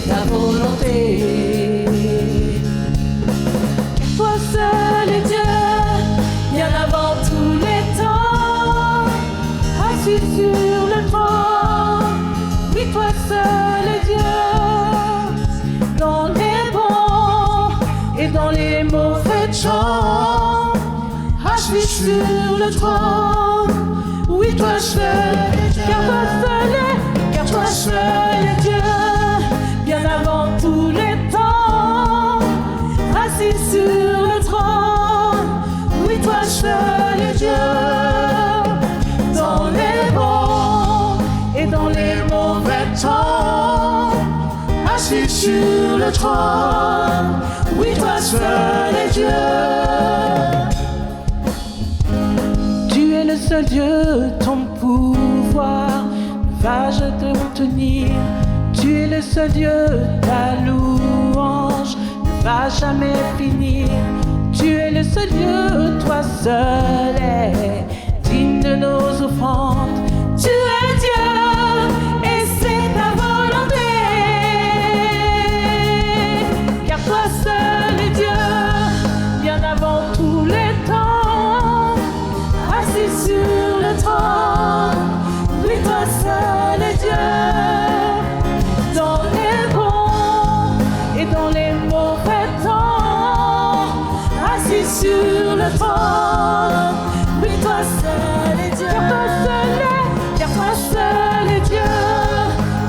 ta volonté. Toi seul est Dieu, bien avant tous les temps, assis sur le trône. Oui, toi seul est Dieu, dans les bons et dans les mauvais temps, assis sur le trône. Oui, toi seul, car toi seul est Dieu, bien avant tous les temps, assis sur le trône. Oui, toi seul est Dieu, dans les bons et dans les mauvais temps, assis sur le trône. Oui, toi seul est Dieu. Tu es le seul Dieu, ton pouvoir ne va jamais tenir. Tu es le seul Dieu, ta louange ne va jamais finir. Tu es le seul Dieu, toi seul est digne de nos offrandes. Tu es Dieu et c'est ta volonté, car toi seul est Dieu, bien avant tous les temps, assis sur le trône. Oui, toi seul est Dieu, dans les bons et dans les mauvais temps, assis sur le trône. Oui, toi seul est Dieu, car toi seul est Dieu,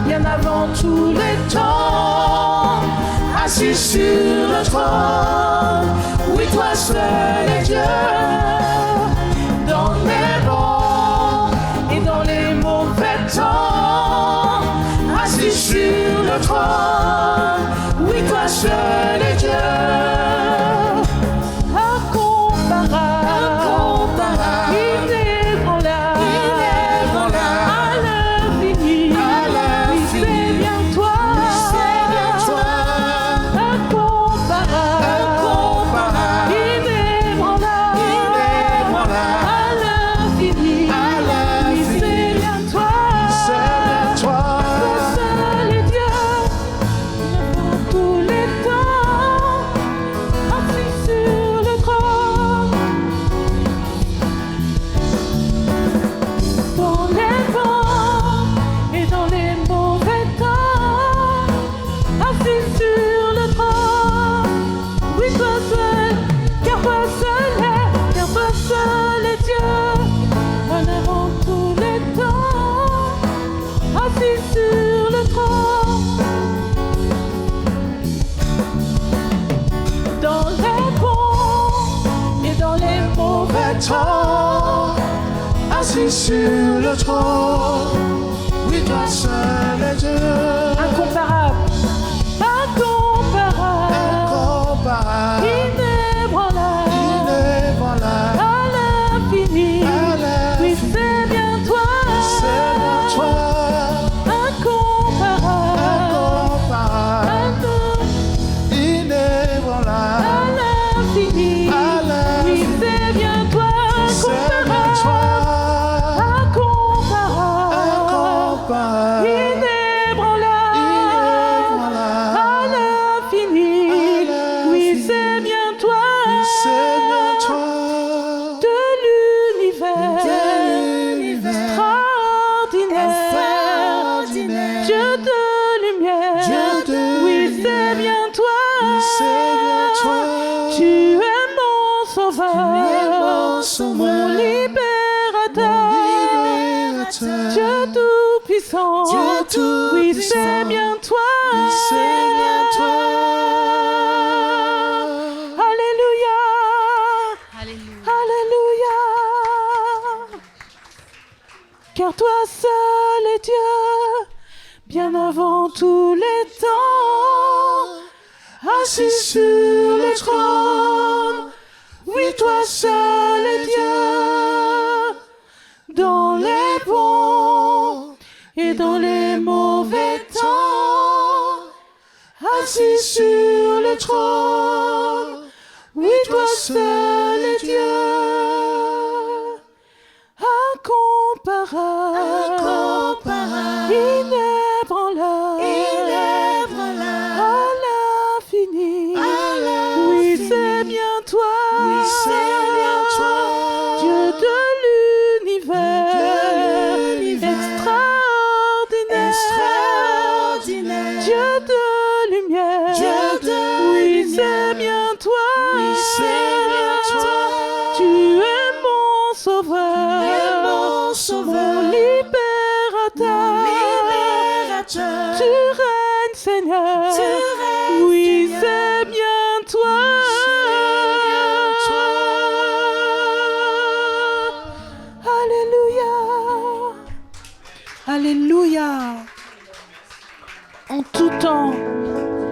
bien avant tous les temps, assis sur le trône. Oui, toi seul est Dieu, dans les bons et dans les mauvais temps, assis sur le trône. Oui, toi seul est Dieu. Assis sur le trône, oui, toi seul est Dieu. Incomparable, incomparable, incomparable, inébranlable, inébranlable, à l'infini, oui, c'est bien toi, incomparable, incomparable, inébranlable, à l'infini, oui, c'est bien toi, mon libérateur, Dieu tout-puissant, oui, c'est bien toi, Alléluia, Alléluia, car toi seul est Dieu, bien avant tous les temps, assis sur le trône. Oui, toi seul est Dieu, dans les bons et dans les mauvais temps, assis sur le trône. Oui, toi seul est Dieu, incomparable, inébranlable, Alléluia. En tout temps,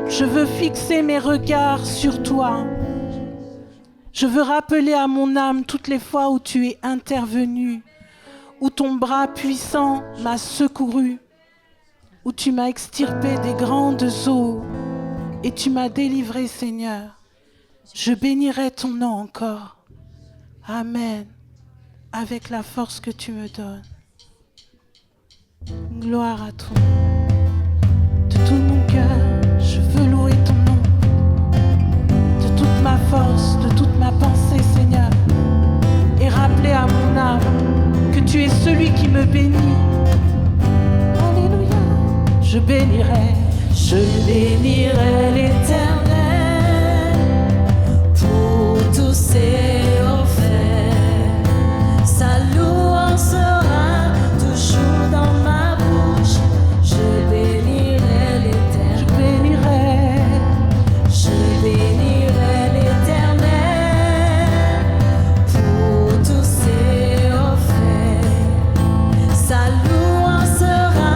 je veux fixer mes regards sur toi. Je veux rappeler à mon âme toutes les fois où tu es intervenu, où ton bras puissant m'a secouru, où tu m'as extirpé des grandes eaux et tu m'as délivré, Seigneur. Je bénirai ton nom encore. Amen. Avec la force que tu me donnes. Gloire à toi. De tout mon cœur, je veux louer ton nom. De toute ma force, de toute ma pensée, Seigneur. Et rappeler à mon âme que tu es celui qui me bénit. Alléluia. Je bénirai l'Éternel pour tous ses offerts. Sa louange sera toujours dans ma bouche. Je bénirai l'Éternel. Je bénirai l'Éternel pour tous ses offerts. Sa louange sera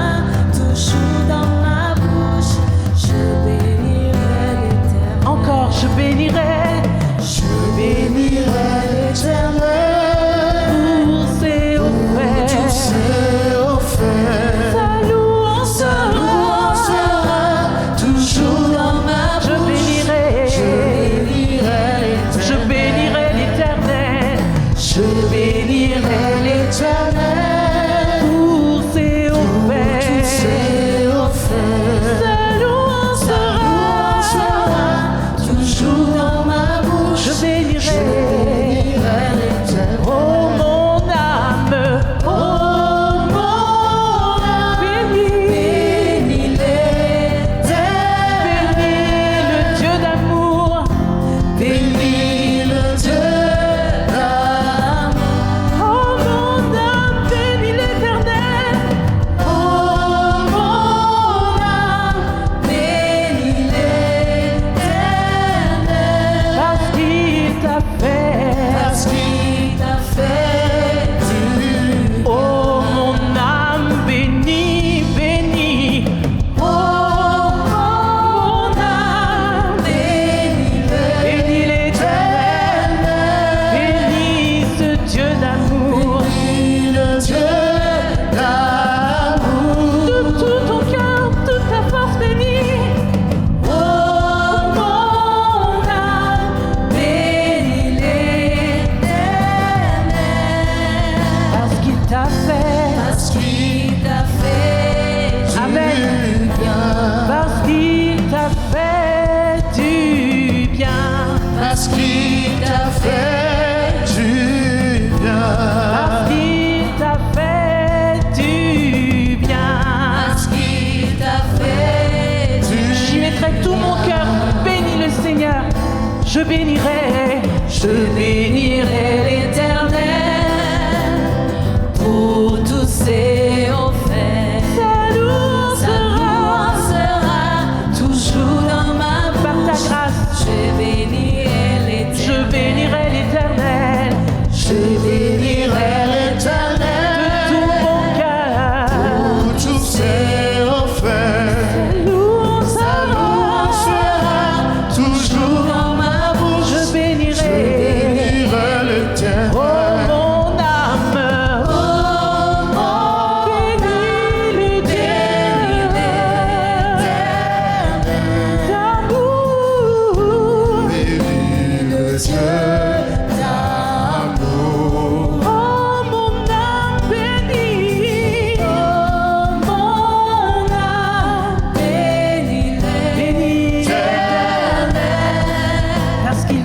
toujours dans ma bouche. Je bénirai l'Éternel. Encore, je bénirai l'Éternel. Je bénirai l'Éternel pour tous ses offerts. Sa louange sera toujours dans ma bouche. Par ta grâce, je bénirai l'Éternel. Je bénirai l'Éternel de tout mon cœur pour tous ses offerts. Sa louange sera toujours dans ma bouche. Je bénirai l'Éternel. Oh mon âme, oh bénis le Dieu d'amour. Bénis le Dieu d'amour. Oh mon âme bénis, oh mon âme bénis l'Éternel. Parce qu'il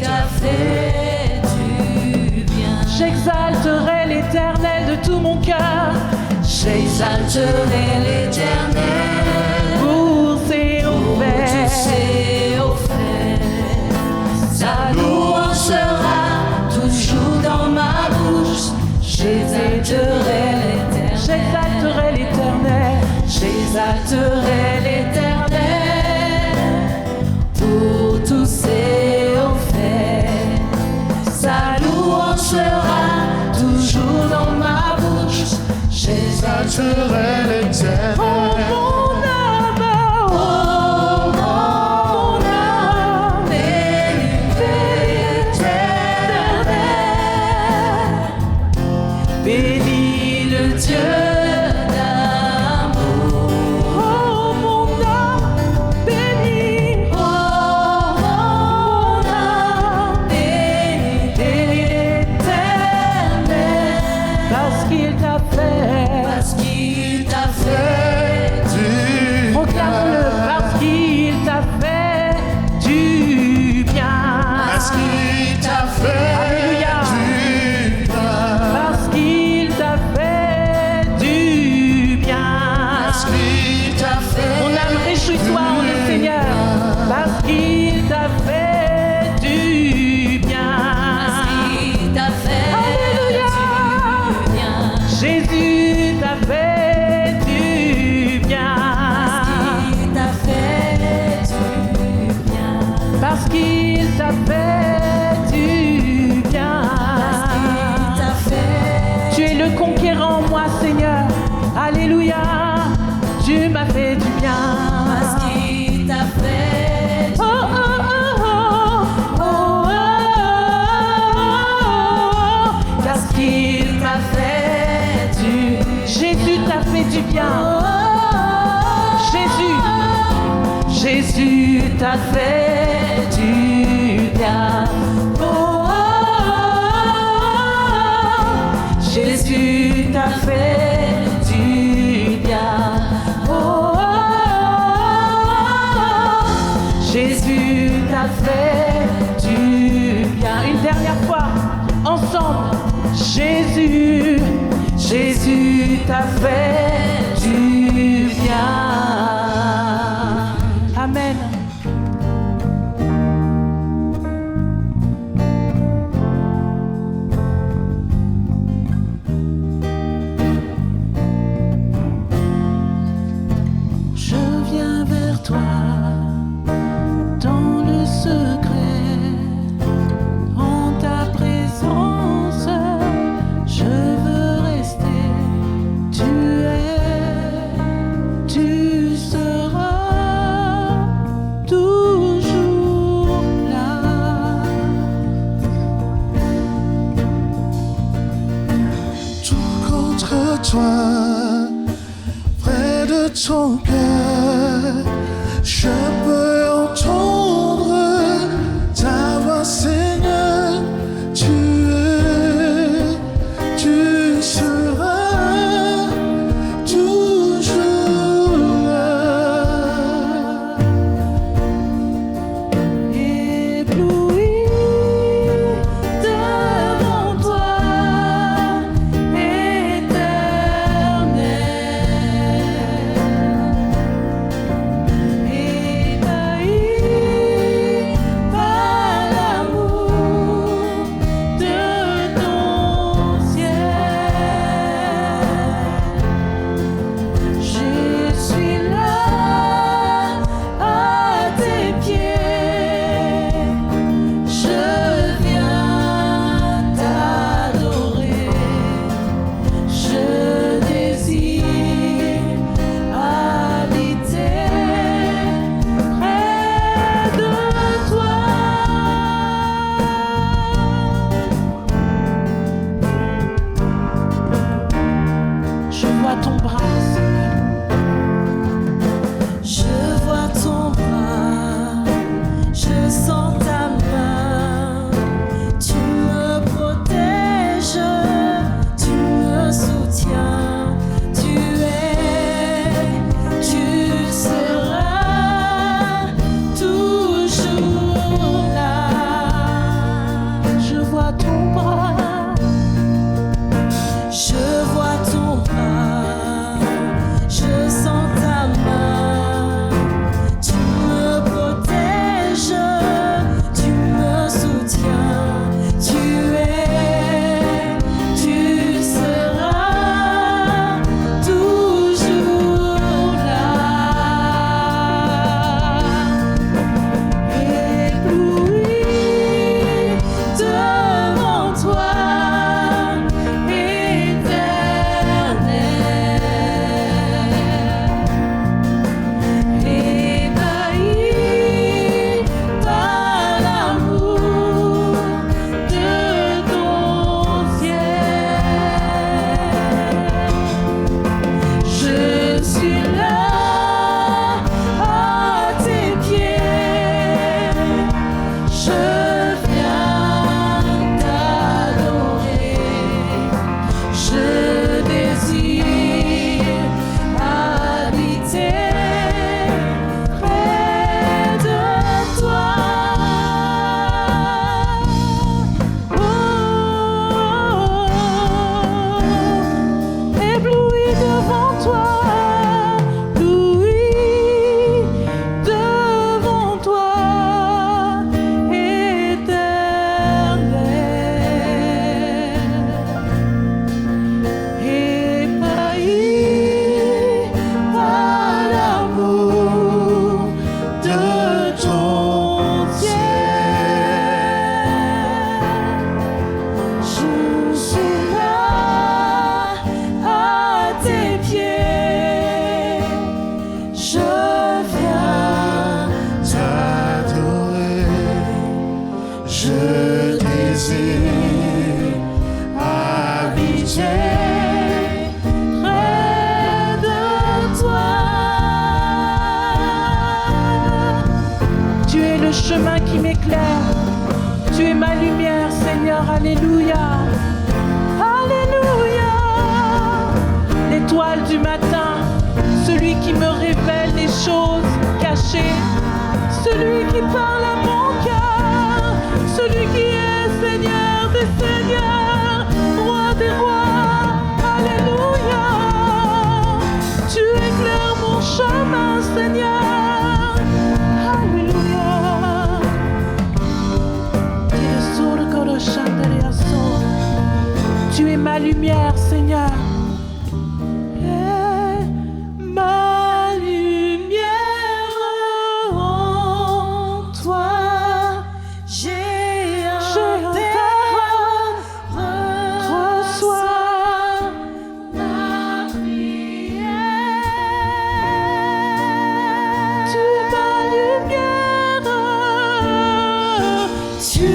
t'a fait du bien. J'exalterai l'Éternel de tout mon cœur. J'exalterai l'Éternel pour ses offerts. Sa louange sera toujours dans ma bouche. J'exalterai l'Éternel. J'exalterai l'Éternel pour tous ses offerts. Sa louange sera toujours dans ma bouche. naturel éternel. Oh mon âme, oh mon âme, éternel. Bénis le Dieu d'amour. Oh mon âme, bénis. Oh mon âme, éternel. Parce qu'il t'a fait. Parce qu'il t'a fait. Proclame-le. Parce qu'il t'a fait du bien. Parce qu'il t'a fait Alléluia. du bien. Parce qu'il t'a fait du bien. Parce qu'il t'a fait Mon âme, réjouis-toi en le Seigneur. Parce qu'il t'a fait du bien. Alléluia. Jésus t'a fait du bien. Parce qu'il t'a fait du bien. Tu es le conquérant, moi, Seigneur. Alléluia. Tu m'as fait du bien. Oh, oh, oh, oh, oh, oh, oh. Parce qu'il t'a fait du. Jésus t'a fait du bien. Jésus t'a fait du bien. Oh, oh, oh. Jésus t'a fait du bien. Oh, oh, oh. Jésus t'a fait du bien. Une dernière fois, ensemble. Jésus t'a fait du bien. Amen. Je viens vers toi dans le secret, en ta présence, je veux rester. Tu es, tu seras toujours là. tout contre toi, près de ton cœur. Je peux entendre ta voix, Seigneur. Tu seras toujours là. Ébloui devant toi, éternel. matin, celui qui me révèle les choses cachées, celui qui parle à mon cœur, celui qui est Seigneur des Seigneurs, Roi des Rois. Alléluia. Tu éclaires mon chemin, Seigneur. Alléluia. Tu es ma lumière, Seigneur. Ma lumière en toi. J'ai un Père, reçois ma prière. Tu es ma lumière. Tu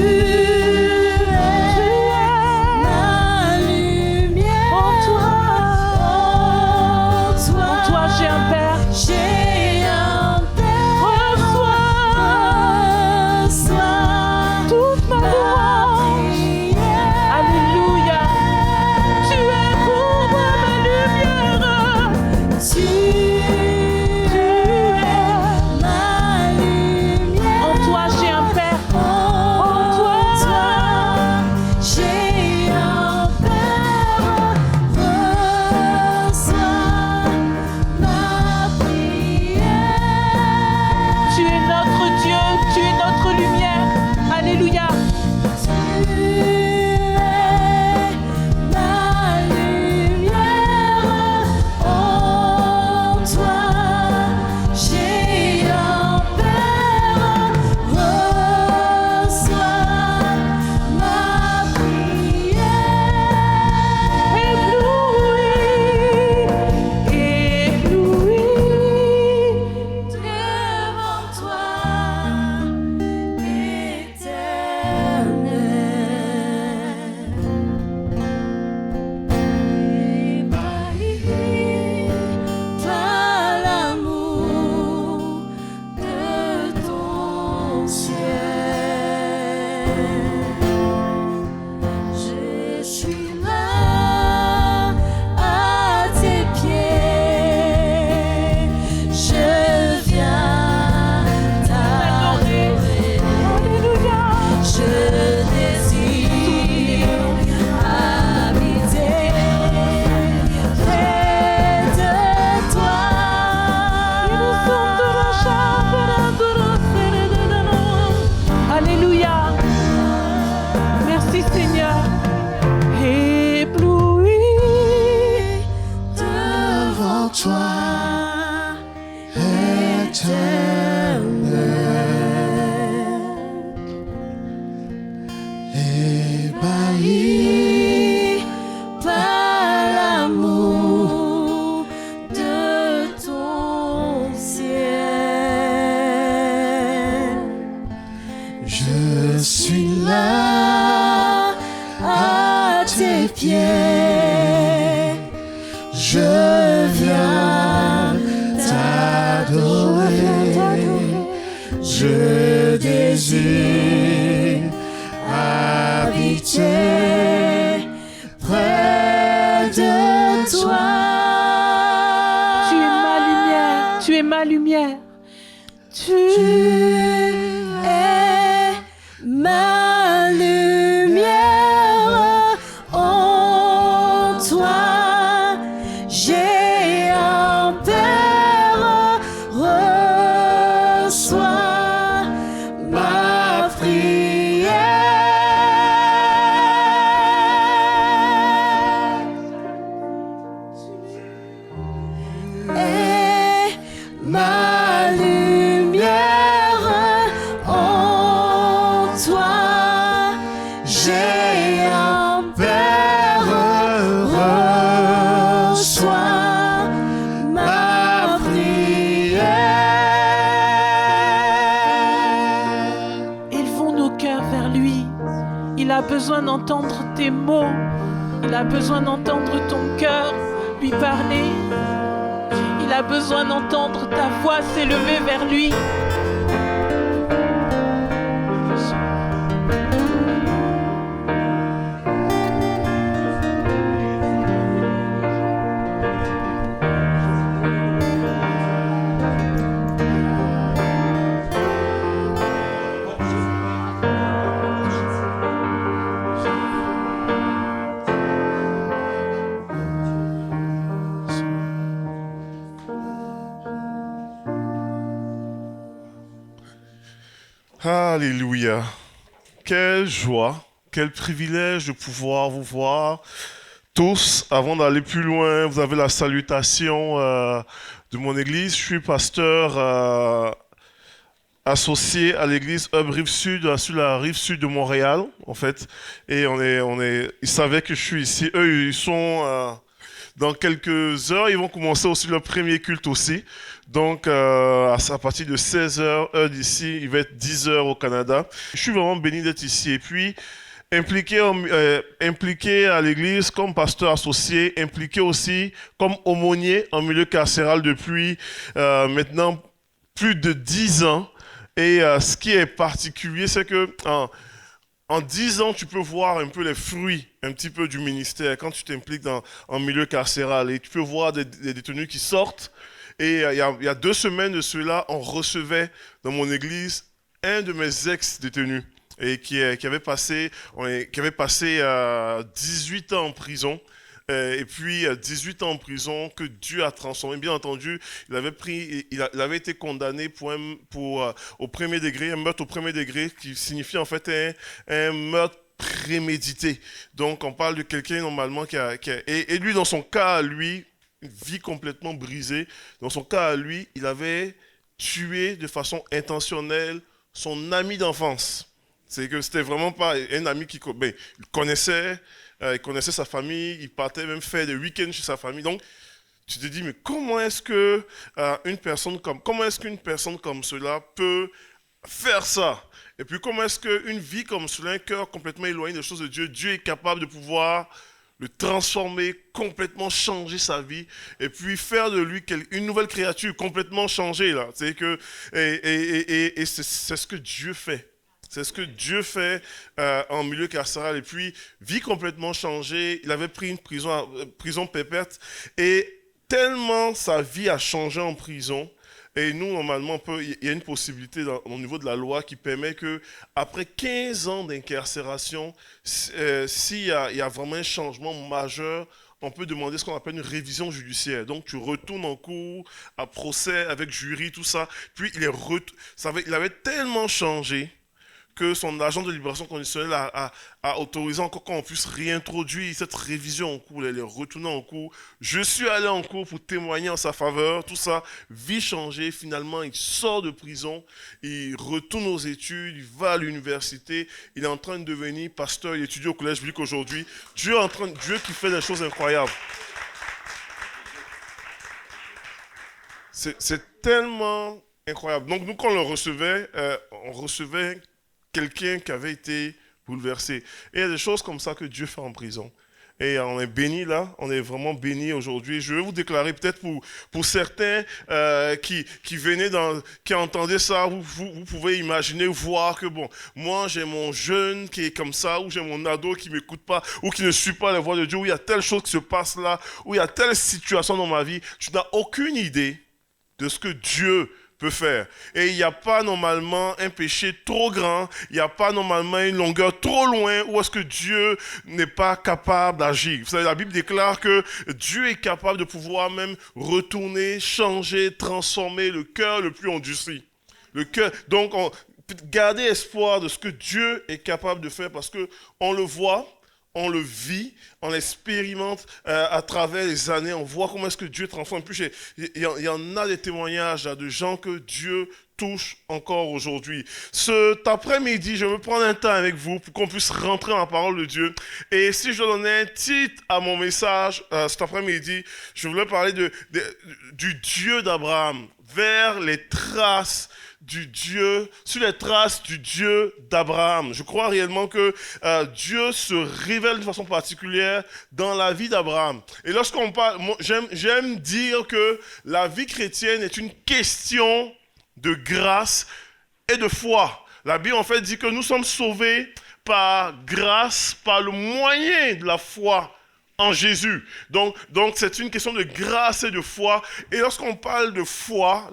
Je désire habiter près de toi. Tu es ma lumière, tu es ma lumière. Tu es ma lumière en toi. J'ai un Père, reçois ma prière. Et ma lumière en toi, j'ai un Père, reçois ma prière. élevons nos cœurs vers lui. Il a besoin d'entendre tes mots. Il a besoin d'entendre ton cœur lui parler. Il a besoin d'entendre ta voix s'élever vers lui. Alléluia. Quelle joie, quel privilège de pouvoir vous voir tous. Avant d'aller plus loin, vous avez la salutation de mon église. Je suis pasteur associé à l'église Hub Rive Sud, sur la rive sud de Montréal, en fait. Et ils savaient que je suis ici. Eux, ils sont dans quelques heures, ils vont commencer aussi leur premier culte aussi. Donc, à partir de 16 heures, heure d'ici, il va être 10 heures au Canada. Je suis vraiment béni d'être ici. Et puis, impliqué à l'église comme pasteur associé, impliqué aussi comme aumônier en milieu carcéral depuis maintenant plus de 10 ans. Et ce qui est particulier, c'est que en 10 ans, tu peux voir un peu les fruits, un petit peu du ministère, quand tu t'impliques en milieu carcéral. Et tu peux voir des détenus qui sortent. Et il y a 2 semaines de cela, on recevait dans mon église un de mes ex-détenus et qui avait passé 18 ans en prison. Et puis 18 ans en prison que Dieu a transformé. Bien entendu, il avait été condamné au premier degré, un meurtre au premier degré, qui signifie en fait un meurtre prémédité. Donc on parle de quelqu'un normalement et lui, dans son cas à lui, une vie complètement brisée. Dans son cas à lui, il avait tué de façon intentionnelle son ami d'enfance. C'est que c'était vraiment pas un ami qu'il connaissait. Il connaissait sa famille, il partait même faire des week-ends chez sa famille. Donc, tu te dis, mais comment est-ce qu'une personne comme cela peut faire ça? Et puis, comment est-ce qu'une vie comme cela, un cœur complètement éloigné des choses de Dieu, Dieu est capable de pouvoir le transformer, complètement changer sa vie, et puis faire de lui une nouvelle créature complètement changée, là. C'est que, et c'est ce que Dieu fait. C'est ce que Dieu fait en milieu carcéral. Et puis, vie complètement changée. Il avait pris une prison péperte. Et tellement sa vie a changé en prison. Et nous, normalement, il y a une possibilité au niveau de la loi qui permet que après 15 ans d'incarcération, s'il y a vraiment un changement majeur, on peut demander ce qu'on appelle une révision judiciaire. Donc, tu retournes en cours, à procès, avec jury, tout ça. Puis, il avait tellement changé que son agent de libération conditionnelle a autorisé encore qu'on puisse réintroduire cette révision en cours, elle est retournée en cours. Je suis allé en cours pour témoigner en sa faveur, tout ça, vie changée, finalement il sort de prison, il retourne aux études, il va à l'université, il est en train de devenir pasteur, il étudie au collège biblique aujourd'hui. Dieu qui fait des choses incroyables. C'est tellement incroyable. Donc nous, quand on recevait quelqu'un qui avait été bouleversé. Et il y a des choses comme ça que Dieu fait en prison. Et on est béni là, on est vraiment béni aujourd'hui. Je vais vous déclarer peut-être pour certains qui venaient qui entendaient ça, vous pouvez imaginer, voir que bon, moi j'ai mon jeune qui est comme ça, ou j'ai mon ado qui m'écoute pas, ou qui ne suit pas la voix de Dieu, où il y a telle chose qui se passe là, où il y a telle situation dans ma vie. Tu n'as aucune idée de ce que Dieu peut faire. Et il n'y a pas normalement un péché trop grand, il n'y a pas normalement une longueur trop loin où est-ce que Dieu n'est pas capable d'agir. Vous savez, la Bible déclare que Dieu est capable de pouvoir même retourner, changer, transformer le cœur le plus endurci. Le cœur. Donc, gardez espoir de ce que Dieu est capable de faire parce que on le voit, on le vit, on l'expérimente à travers les années, on voit comment est-ce que Dieu transforme. Puis il y en a des témoignages là, de gens que Dieu touche encore aujourd'hui. Cet après-midi, je veux prendre un temps avec vous pour qu'on puisse rentrer dans la parole de Dieu. Et si je donnais un titre à mon message cet après-midi, je voulais parler du Dieu d'Abraham, vers les traces du Dieu, sur les traces du Dieu d'Abraham. Je crois réellement que Dieu se révèle de façon particulière dans la vie d'Abraham. Et lorsqu'on parle, j'aime dire que la vie chrétienne est une question de grâce et de foi. La Bible en fait dit que nous sommes sauvés par grâce, par le moyen de la foi en Jésus. Donc c'est une question de grâce et de foi. Et lorsqu'on parle de foi,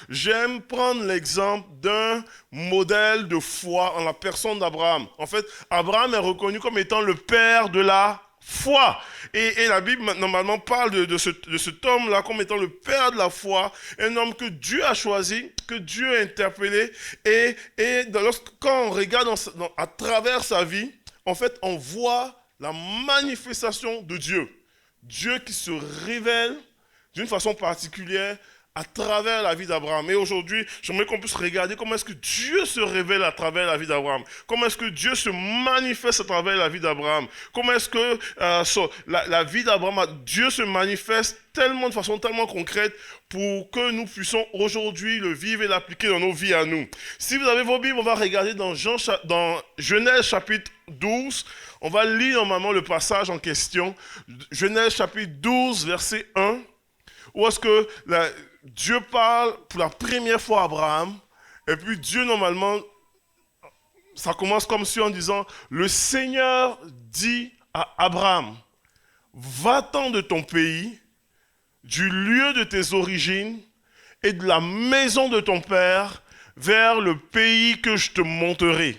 j'aime prendre l'exemple d'un modèle de foi en la personne d'Abraham. En fait, Abraham est reconnu comme étant le père de la foi. Et la Bible, normalement, parle de cet homme-là comme étant le père de la foi, un homme que Dieu a choisi, que Dieu a interpellé. Et quand on regarde à travers sa vie, en fait, on voit la manifestation de Dieu. Dieu qui se révèle d'une façon particulière à travers la vie d'Abraham. Et aujourd'hui, j'aimerais qu'on puisse regarder comment est-ce que Dieu se révèle à travers la vie d'Abraham. Comment est-ce que Dieu se manifeste à travers la vie d'Abraham. Comment est-ce que la vie d'Abraham, Dieu se manifeste de façon tellement concrète pour que nous puissions aujourd'hui le vivre et l'appliquer dans nos vies à nous. Si vous avez vos Bibles, on va regarder dans Genèse chapitre 12. On va lire normalement le passage en question. Genèse chapitre 12, verset 1. Où est-ce que Dieu parle pour la première fois à Abraham, et puis Dieu, normalement, ça commence comme si en disant, le Seigneur dit à Abraham, va-t'en de ton pays, du lieu de tes origines, et de la maison de ton père, vers le pays que je te montrerai.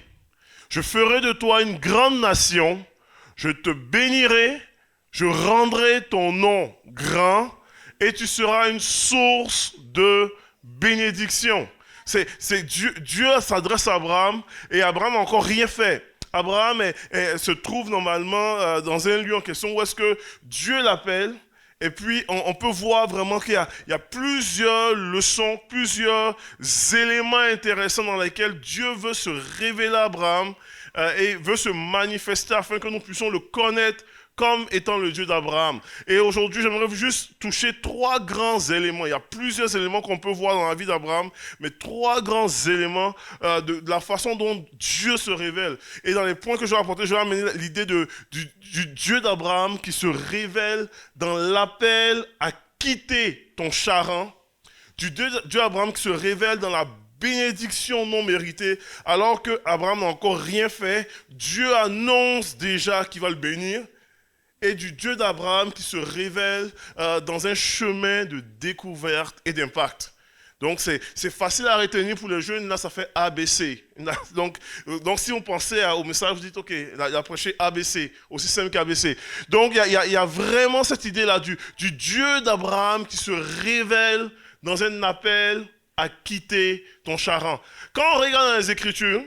Je ferai de toi une grande nation, je te bénirai, je rendrai ton nom grand, et tu seras une source de bénédiction. C'est Dieu s'adresse à Abraham, et Abraham n'a encore rien fait. Abraham se trouve normalement dans un lieu en question où est-ce que Dieu l'appelle, et puis on peut voir vraiment qu'il y a plusieurs leçons, plusieurs éléments intéressants dans lesquels Dieu veut se révéler à Abraham et veut se manifester afin que nous puissions le connaître comme étant le Dieu d'Abraham. Et aujourd'hui, j'aimerais juste toucher 3 grands éléments. Il y a plusieurs éléments qu'on peut voir dans la vie d'Abraham, mais 3 grands éléments de la façon dont Dieu se révèle. Et dans les points que je vais apporter, je vais amener l'idée du Dieu d'Abraham qui se révèle dans l'appel à quitter ton charran, du Dieu d'Abraham qui se révèle dans la bénédiction non méritée, alors qu'Abraham n'a encore rien fait. Dieu annonce déjà qu'il va le bénir. Et du Dieu d'Abraham qui se révèle dans un chemin de découverte et d'impact. Donc c'est facile à retenir pour les jeunes, là ça fait ABC. Donc si on pensait au message, vous dites ok, il a prêché ABC, aussi simple qu'ABC. Donc il y a vraiment cette idée-là du Dieu d'Abraham qui se révèle dans un appel à quitter ton charran. Quand on regarde dans les Écritures,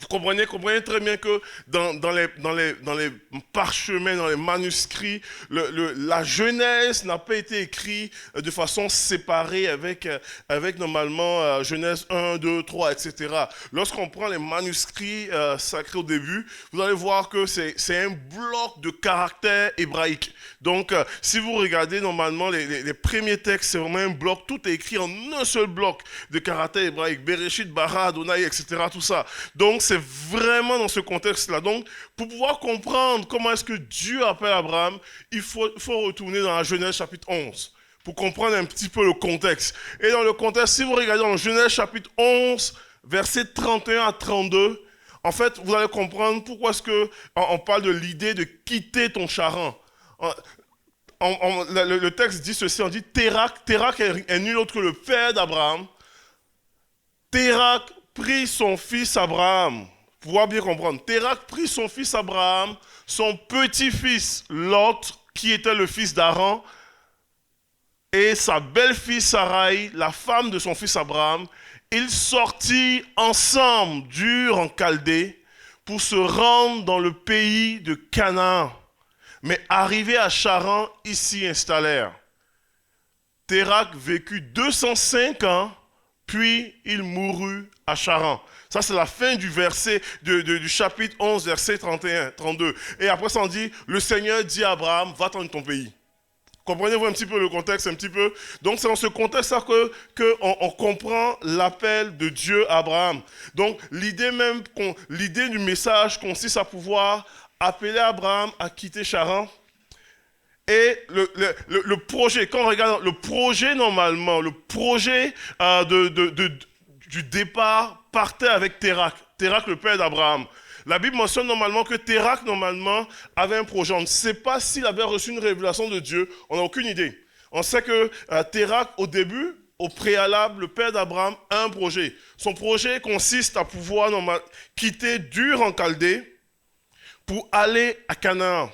vous comprenez très bien que dans les parchemins, dans les manuscrits, la Genèse n'a pas été écrite de façon séparée avec normalement Genèse 1, 2, 3, etc. Lorsqu'on prend les manuscrits sacrés au début, vous allez voir que c'est un bloc de caractères hébraïques. Donc, si vous regardez normalement les premiers textes, c'est vraiment un bloc, tout est écrit en un seul bloc de caractères hébraïques. Bereshit, Bara, Adonai, etc. Tout ça. Donc, c'est vraiment dans ce contexte-là. Donc, pour pouvoir comprendre comment est-ce que Dieu appelle Abraham, il faut retourner dans la Genèse chapitre 11 pour comprendre un petit peu le contexte. Et dans le contexte, si vous regardez dans Genèse chapitre 11, versets 31 à 32, en fait, vous allez comprendre pourquoi est-ce qu'on parle de l'idée de quitter ton charran. Le texte dit ceci, on dit Térak est nul autre que le père d'Abraham. Térak prit son fils Abraham, pour pouvoir bien comprendre. Térak prit son fils Abraham, son petit-fils Lot, qui était le fils d'Aran, et sa belle-fille Sarai, la femme de son fils Abraham. Ils sortirent ensemble d'Ur en Chaldée pour se rendre dans le pays de Canaan. Mais arrivés à Charan, ils s'y installèrent. Térak vécut 205 ans, puis il mourut à Charan. Ça, c'est la fin du verset du chapitre 11, verset 31, 32. Et après, ça, on dit, le Seigneur dit à Abraham, va-t'en de ton pays. Comprenez-vous un petit peu le contexte, un petit peu? Donc, c'est dans ce contexte-là qu'on comprend l'appel de Dieu à Abraham. Donc, l'idée du message consiste à pouvoir appeler Abraham à quitter Charan. Et le projet, quand on regarde le projet normalement, le projet du départ partait avec Térak, le père d'Abraham. La Bible mentionne normalement que Térak, normalement, avait un projet. On ne sait pas s'il avait reçu une révélation de Dieu. On n'a aucune idée. On sait que Térak, au début, au préalable, le père d'Abraham a un projet. Son projet consiste à pouvoir quitter d'Ur en Chaldée pour aller à Canaan.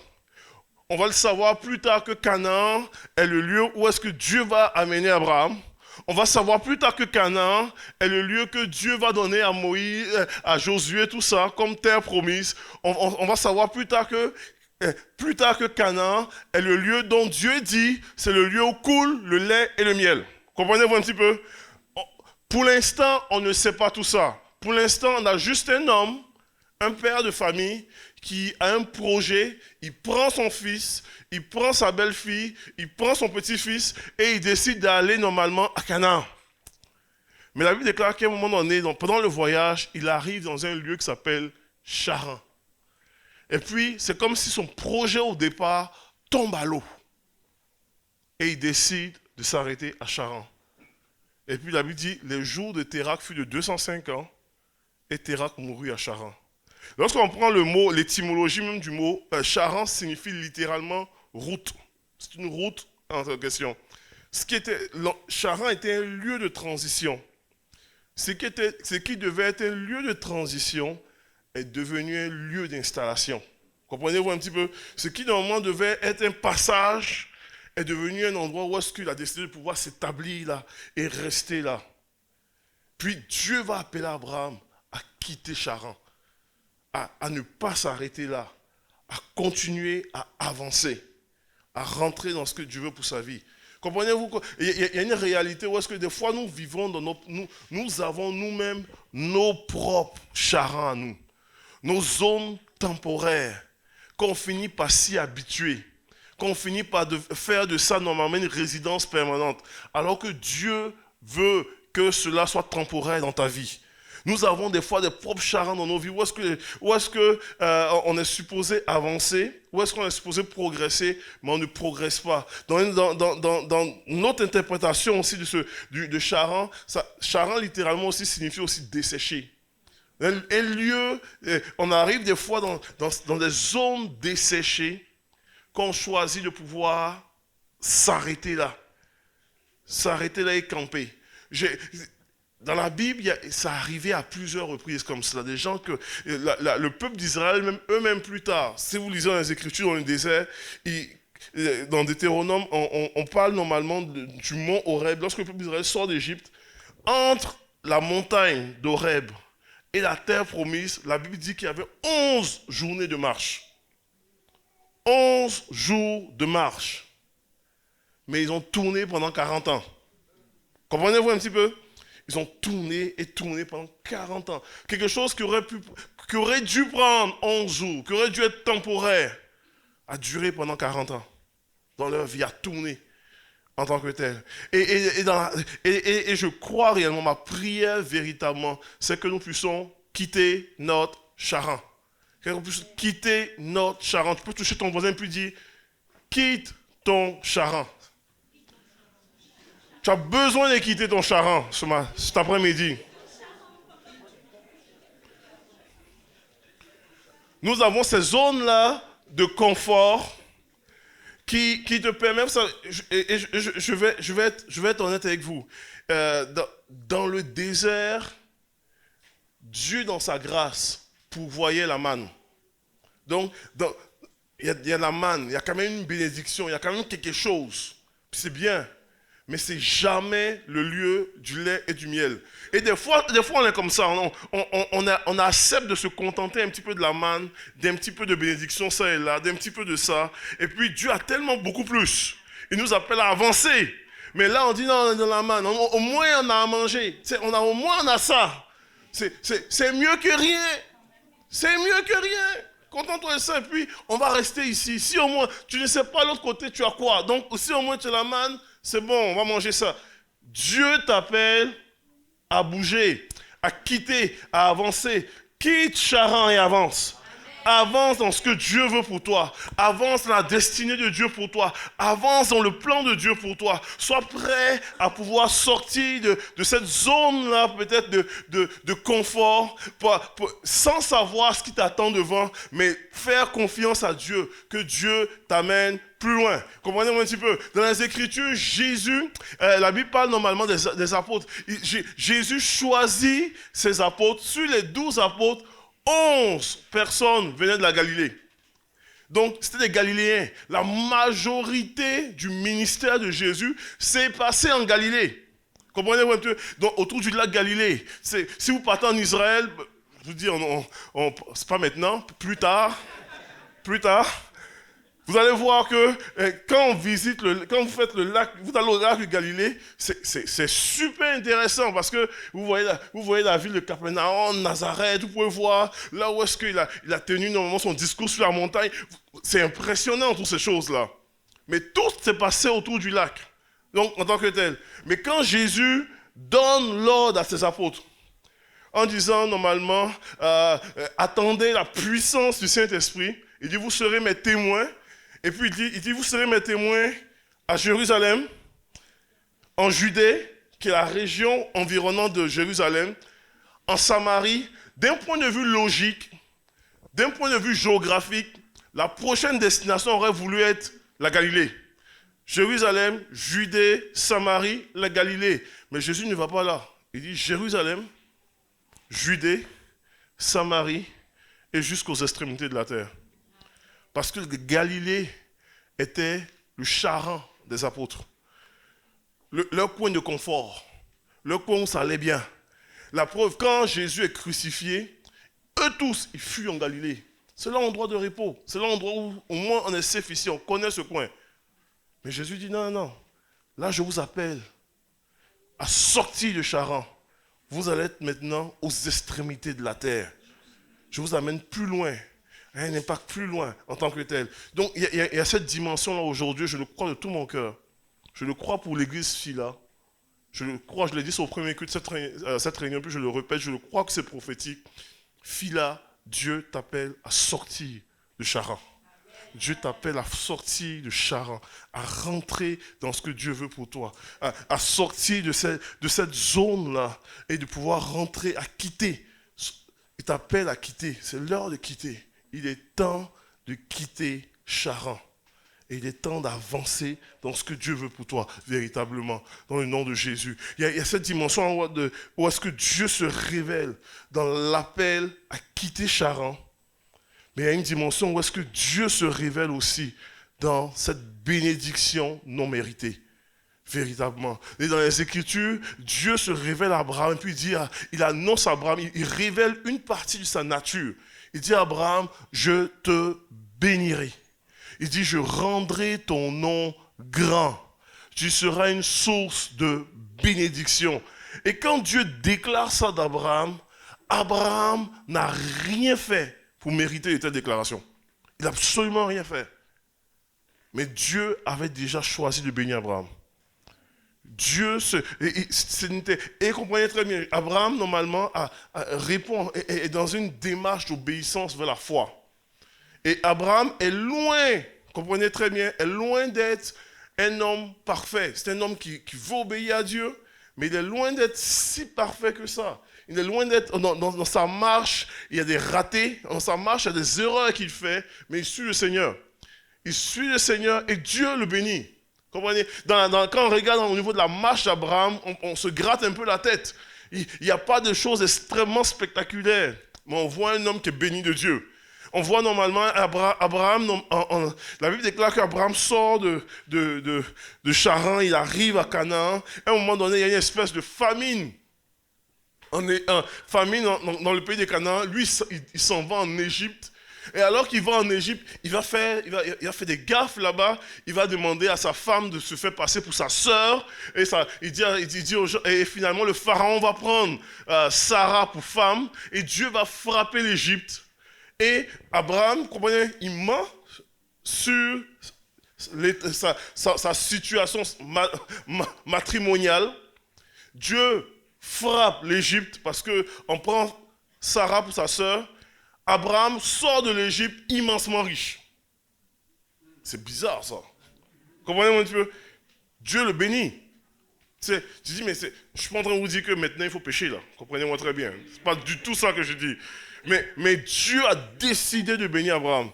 on va le savoir plus tard que Canaan est le lieu où est-ce que Dieu va amener Abraham. On va savoir plus tard que Canaan est le lieu que Dieu va donner à Moïse, à Josué, tout ça, comme terre promise. On va savoir plus tard que Canaan est le lieu dont Dieu dit, c'est le lieu où coule le lait et le miel. Comprenez-vous un petit peu? Pour l'instant, on ne sait pas tout ça. Pour l'instant, on a juste un homme, un père de famille, qui a un projet, il prend son fils, il prend sa belle-fille, il prend son petit-fils et il décide d'aller normalement à Canaan. Mais la Bible déclare qu'à un moment donné, pendant le voyage, il arrive dans un lieu qui s'appelle Charan. Et puis, c'est comme si son projet au départ tombe à l'eau. Et il décide de s'arrêter à Charan. Et puis la Bible dit, les jours de Térak furent de 205 ans et Térak mourut à Charan. Lorsqu'on prend le mot, l'étymologie même du mot, Charan signifie littéralement route. C'est une route en question. Charan était un lieu de transition. Ce qui devait être un lieu de transition est devenu un lieu d'installation. Comprenez-vous un petit peu? Ce qui normalement devait être un passage est devenu un endroit où est-ce qu'il a décidé de pouvoir s'établir là et rester là. Puis Dieu va appeler Abraham à quitter Charan. À ne pas s'arrêter là, à continuer à avancer, à rentrer dans ce que Dieu veut pour sa vie. Comprenez-vous qu'il y a une réalité où est-ce que des fois nous vivons, nous avons nous-mêmes nos propres charans à nous, nos zones temporaires, qu'on finit par s'y habituer, qu'on finit par faire de ça normalement une résidence permanente, alors que Dieu veut que cela soit temporaire dans ta vie. Nous avons des fois des propres charans dans nos vies. Où est-ce que on est supposé avancer? Où est-ce qu'on est supposé progresser? Mais on ne progresse pas. Dans notre interprétation aussi de charan, charan littéralement aussi signifie aussi dessécher. Un lieu, on arrive des fois dans des zones desséchées qu'on choisit de pouvoir s'arrêter là. S'arrêter là et camper. Dans la Bible, ça arrivait à plusieurs reprises comme cela. Des gens que le peuple d'Israël, eux-mêmes plus tard, si vous lisez dans les Écritures, dans le désert, dans Deutéronome, on parle normalement du mont Horeb. Lorsque le peuple d'Israël sort d'Égypte, entre la montagne d'Horeb et la terre promise, la Bible dit qu'il y avait 11 journées de marche. 11 jours de marche. Mais ils ont tourné pendant 40 ans. Comprenez-vous un petit peu? Ils ont tourné et tourné pendant 40 ans. Quelque chose qui aurait dû prendre 11 jours, qui aurait dû être temporaire, a duré pendant 40 ans. Dans leur vie, a tourné en tant que tel. Et je crois réellement, ma prière véritablement, c'est que nous puissions quitter notre charan. Que nous puissions quitter notre charan. Tu peux toucher ton voisin et puis dire, quitte ton charan. Tu as besoin de quitter ton charan cet après-midi. Nous avons ces zones-là de confort qui te permettent... Je vais être honnête avec vous. Dans le désert, Dieu, dans sa grâce, pourvoyait la manne. Donc, il y a la manne, il y a quand même une bénédiction, il y a quand même quelque chose. C'est bien. Mais c'est jamais le lieu du lait et du miel. Et des fois on est comme ça, on accepte de se contenter un petit peu de la manne, d'un petit peu de bénédiction ça et là, d'un petit peu de ça. Et puis Dieu a tellement beaucoup plus. Il nous appelle à avancer. Mais là on dit non, on est dans la manne, au moins on a à manger. Au moins on a ça. C'est mieux que rien. C'est mieux que rien. Contente-toi de ça et puis on va rester ici. Si au moins tu ne sais pas l'autre côté tu as quoi. Donc si au moins tu as la manne, c'est bon, on va manger ça. Dieu t'appelle à bouger, à quitter, à avancer. Quitte Charan et avance. Avance dans ce que Dieu veut pour toi. Avance dans la destinée de Dieu pour toi. Avance dans le plan de Dieu pour toi. Sois prêt à pouvoir sortir de cette zone-là, peut-être de confort, sans savoir ce qui t'attend devant, mais faire confiance à Dieu, que Dieu t'amène plus loin. Comprenez-moi un petit peu. Dans les Écritures, Jésus, la Bible parle normalement des apôtres. Jésus choisit ses apôtres. Sur les 12 apôtres, 11 personnes venaient de la Galilée. Donc, c'était des Galiléens. La majorité du ministère de Jésus s'est passé en Galilée. Comprenez-vous un peu? Donc, autour du lac Galilée. Si vous partez en Israël, je vous dis, c'est pas maintenant, plus tard, vous allez voir que quand vous faites le lac, vous allez au lac de Galilée, c'est super intéressant parce que vous voyez la ville de Capernaum, Nazareth, vous pouvez voir là où est-ce qu'il a tenu normalement son discours sur la montagne. C'est impressionnant toutes ces choses-là. Mais tout s'est passé autour du lac, donc en tant que tel. Mais quand Jésus donne l'ordre à ses apôtres, en disant normalement, attendez la puissance du Saint-Esprit, il dit, vous serez mes témoins. Et puis il dit, vous serez mes témoins à Jérusalem, en Judée, qui est la région environnante de Jérusalem, en Samarie. D'un point de vue logique, d'un point de vue géographique, la prochaine destination aurait voulu être la Galilée. Jérusalem, Judée, Samarie, la Galilée. Mais Jésus ne va pas là. Il dit Jérusalem, Judée, Samarie et jusqu'aux extrémités de la terre. Parce que Galilée était le charran des apôtres. Leur coin de confort, leur coin où ça allait bien. La preuve, quand Jésus est crucifié, eux tous, ils fuient en Galilée. C'est l'endroit de repos. C'est l'endroit où au moins on est safe ici, on connaît ce coin. Mais Jésus dit non. Là, je vous appelle à sortir de Charan. Vous allez être maintenant aux extrémités de la terre. Je vous amène plus loin. Un impact plus loin en tant que tel. Donc, il y a cette dimension-là aujourd'hui, je le crois de tout mon cœur. Je le crois pour l'église Phila. Je le crois, je l'ai dit sur le premier culte de cette réunion, puis je le répète, je le crois que c'est prophétique. Phila, Dieu t'appelle à sortir de Charan. Dieu t'appelle à sortir de Charan, à rentrer dans ce que Dieu veut pour toi, à sortir de cette zone-là et de pouvoir rentrer, à quitter. Il t'appelle à quitter, c'est l'heure de quitter. Il est temps de quitter Charan. Et il est temps d'avancer dans ce que Dieu veut pour toi, véritablement, dans le nom de Jésus. Il y a cette dimension où est-ce que Dieu se révèle dans l'appel à quitter Charan. Mais il y a une dimension où est-ce que Dieu se révèle aussi dans cette bénédiction non méritée. Véritablement. Et dans les Écritures, Dieu se révèle à Abraham, et puis il annonce à Abraham, il révèle une partie de sa nature. Il dit à Abraham, je te bénirai. Il dit, je rendrai ton nom grand. Tu seras une source de bénédiction. Et quand Dieu déclare ça d'Abraham, Abraham n'a rien fait pour mériter une telle déclaration. Il n'a absolument rien fait. Mais Dieu avait déjà choisi de bénir Abraham. Et comprenez très bien, Abraham normalement répond est dans une démarche d'obéissance vers la foi. Et Abraham est loin, comprenez très bien, est loin d'être un homme parfait. C'est un homme qui veut obéir à Dieu, mais il est loin d'être si parfait que ça. Il est loin d'être, dans sa marche, il y a des ratés, dans sa marche, il y a des erreurs qu'il fait, mais il suit le Seigneur. Il suit le Seigneur et Dieu le bénit. Comprenez? Quand on regarde au niveau de la marche d'Abraham, on se gratte un peu la tête. Il n'y a pas de choses extrêmement spectaculaires, mais on voit un homme qui est béni de Dieu. On voit normalement Abraham, la Bible déclare qu'Abraham sort de Charan, il arrive à Canaan. À un moment donné, il y a une espèce de famine. Famine dans le pays de Canaan. Lui, il s'en va en Égypte. Et alors qu'il va en Égypte, il va faire des gaffes là-bas. Il va demander à sa femme de se faire passer pour sa sœur. Et il dit aux gens, et finalement, le pharaon va prendre Sarah pour femme. Et Dieu va frapper l'Égypte. Et Abraham, comprenez, il ment sur sa situation matrimoniale. Dieu frappe l'Égypte parce qu'on prend Sarah pour sa sœur. Abraham sort de l'Égypte immensement riche. C'est bizarre ça. Comprenez-moi un petit peu? Dieu le bénit. Je dis, mais je ne suis pas en train de vous dire que maintenant il faut pécher là. Comprenez-moi très bien. Ce n'est pas du tout ça que je dis. Mais Dieu a décidé de bénir Abraham.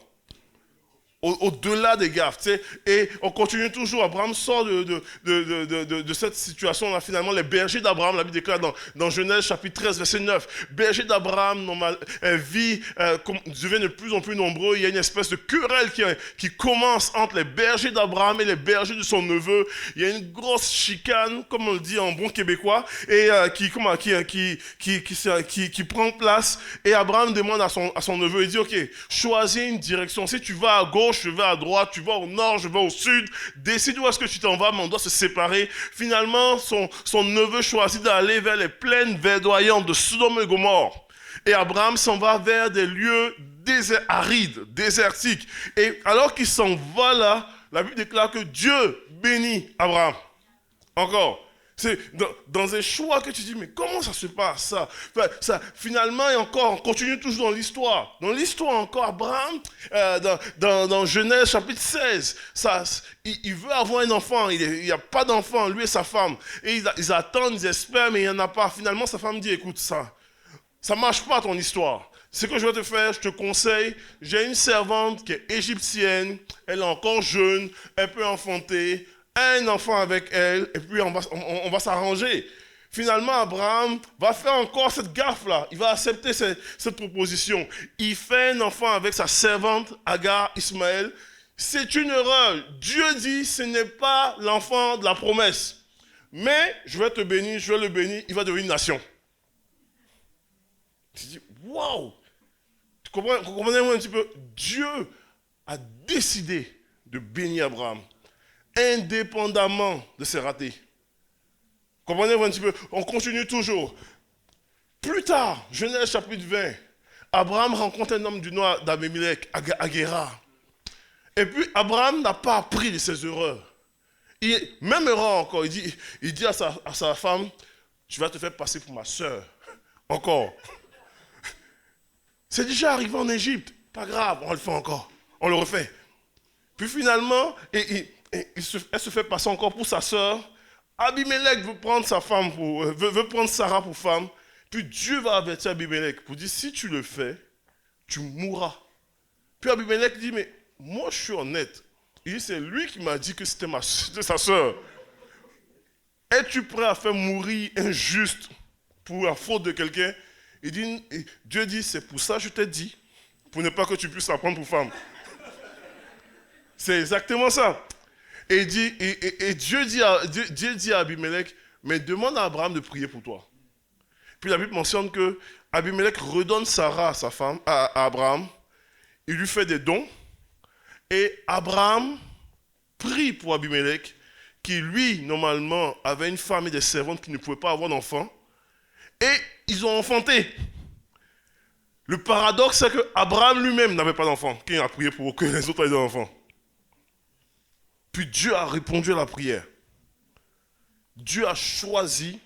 au-delà des gaffes, tu sais, et on continue toujours. Abraham sort de cette situation-là. Finalement, les bergers d'Abraham, la Bible déclare dans Genèse chapitre 13, verset 9, bergers d'Abraham deviennent de plus en plus nombreux. Il y a une espèce de querelle qui commence entre les bergers d'Abraham et les bergers de son neveu. Il y a une grosse chicane, comme on le dit en bon québécois, et qui prend place. Et Abraham demande à son neveu, il dit, ok, choisis une direction. Si tu vas à gauche, je vais à droite, tu vas au nord, je vais au sud, décide où est-ce que tu t'en vas, mais on doit se séparer. Finalement, son neveu choisit d'aller vers les plaines verdoyantes de Sodome et Gomorrhe. Et Abraham s'en va vers des lieux arides, désertiques. Et alors qu'il s'en va là, la Bible déclare que Dieu bénit Abraham. Encore. C'est dans un choix que tu dis, mais comment ça se passe ça finalement, et encore, on continue toujours dans l'histoire. Dans l'histoire encore, Abraham, dans Genèse chapitre 16, il veut avoir un enfant, il n'y a pas d'enfant, lui et sa femme. Et ils attendent, ils espèrent, mais il n'y en a pas. Finalement, sa femme dit, écoute, ça ne marche pas ton histoire. Ce que je vais te faire, je te conseille, j'ai une servante qui est égyptienne, elle est encore jeune, elle peut enfanter, un enfant avec elle, et puis on va s'arranger. Finalement, Abraham va faire encore cette gaffe-là. Il va accepter cette proposition. Il fait un enfant avec sa servante, Agar, Ismaël. C'est une erreur. Dieu dit, ce n'est pas l'enfant de la promesse. Mais je vais te bénir, je vais le bénir, il va devenir une nation. Tu dis, waouh! Vous comprenez un petit peu? Dieu a décidé de bénir Abraham, indépendamment de ses ratés. Comprenez-vous un petit peu? On continue toujours. Plus tard, Genèse chapitre 20, Abraham rencontre un homme du nom d'Abimelech, à Guérar. Et puis Abraham n'a pas appris de ses erreurs. Même erreur encore, il dit à sa femme, tu vas te faire passer pour ma soeur. Encore. C'est déjà arrivé en Égypte. Pas grave, on le fait encore. On le refait. Puis finalement, elle se fait passer encore pour sa sœur. Abimelech veut prendre veut prendre Sarah pour femme. Puis Dieu va avertir Abimelech pour dire, si tu le fais, tu mourras. Puis Abimelech dit, mais moi je suis honnête. Il dit, c'est lui qui m'a dit que c'était sa sœur. Es-tu prêt à faire mourir un juste pour la faute de quelqu'un? Dieu dit, c'est pour ça que je t'ai dit, pour ne pas que tu puisses la prendre pour femme. C'est exactement ça. Et Dieu dit à Abimelech, mais demande à Abraham de prier pour toi. Puis la Bible mentionne que Abimelech redonne Sarah, sa femme, à Abraham. Il lui fait des dons. Et Abraham prie pour Abimelech, qui lui, normalement, avait une femme et des servantes qui ne pouvaient pas avoir d'enfants. Et ils ont enfanté. Le paradoxe, c'est que Abraham lui-même n'avait pas d'enfant. Qui a prié pour que les autres aient des enfants? Puis Dieu a répondu à la prière. Dieu a choisi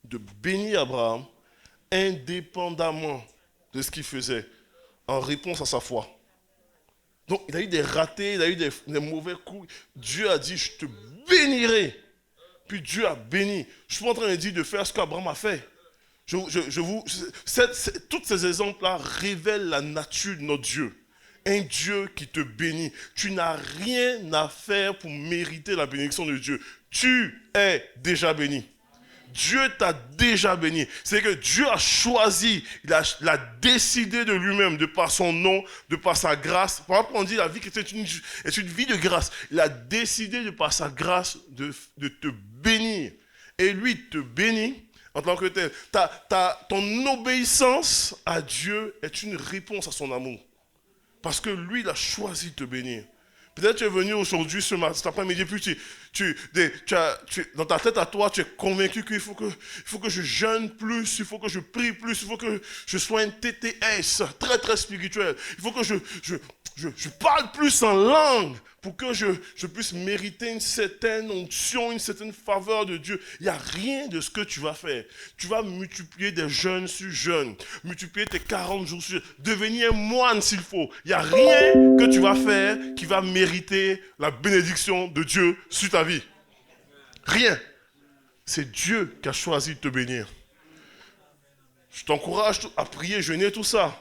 de bénir Abraham indépendamment de ce qu'il faisait, en réponse à sa foi. Donc il a eu des ratés, il a eu des mauvais coups. Dieu a dit, je te bénirai. Puis Dieu a béni. Je suis pas en train de dire de faire ce qu'Abraham a fait. Tous ces exemples-là révèlent la nature de notre Dieu. Un Dieu qui te bénit. Tu n'as rien à faire pour mériter la bénédiction de Dieu. Tu es déjà béni. Dieu t'a déjà béni. C'est que Dieu a choisi, il a décidé de lui-même, de par son nom, de par sa grâce. Par exemple, on dit la vie est une vie de grâce. Il a décidé de par sa grâce de te bénir. Et lui te bénit en tant que tel. Ton obéissance à Dieu est une réponse à son amour. Parce que lui, il a choisi de te bénir. Peut-être tu es venu aujourd'hui, cet après-midi, puis dans ta tête à toi, tu es convaincu qu'il faut que je jeûne plus, il faut que je prie plus, il faut que je sois un TTS, très très spirituel. Il faut que je parle plus en langue pour que je puisse mériter une certaine onction, une certaine faveur de Dieu. Il n'y a rien de ce que tu vas faire. Tu vas multiplier des jeûnes sur jeûnes, multiplier tes 40 jours sur devenir un moine s'il faut. Il n'y a rien que tu vas faire qui va mériter la bénédiction de Dieu sur ta vie. Rien. C'est Dieu qui a choisi de te bénir. Je t'encourage à prier, jeûner, tout ça,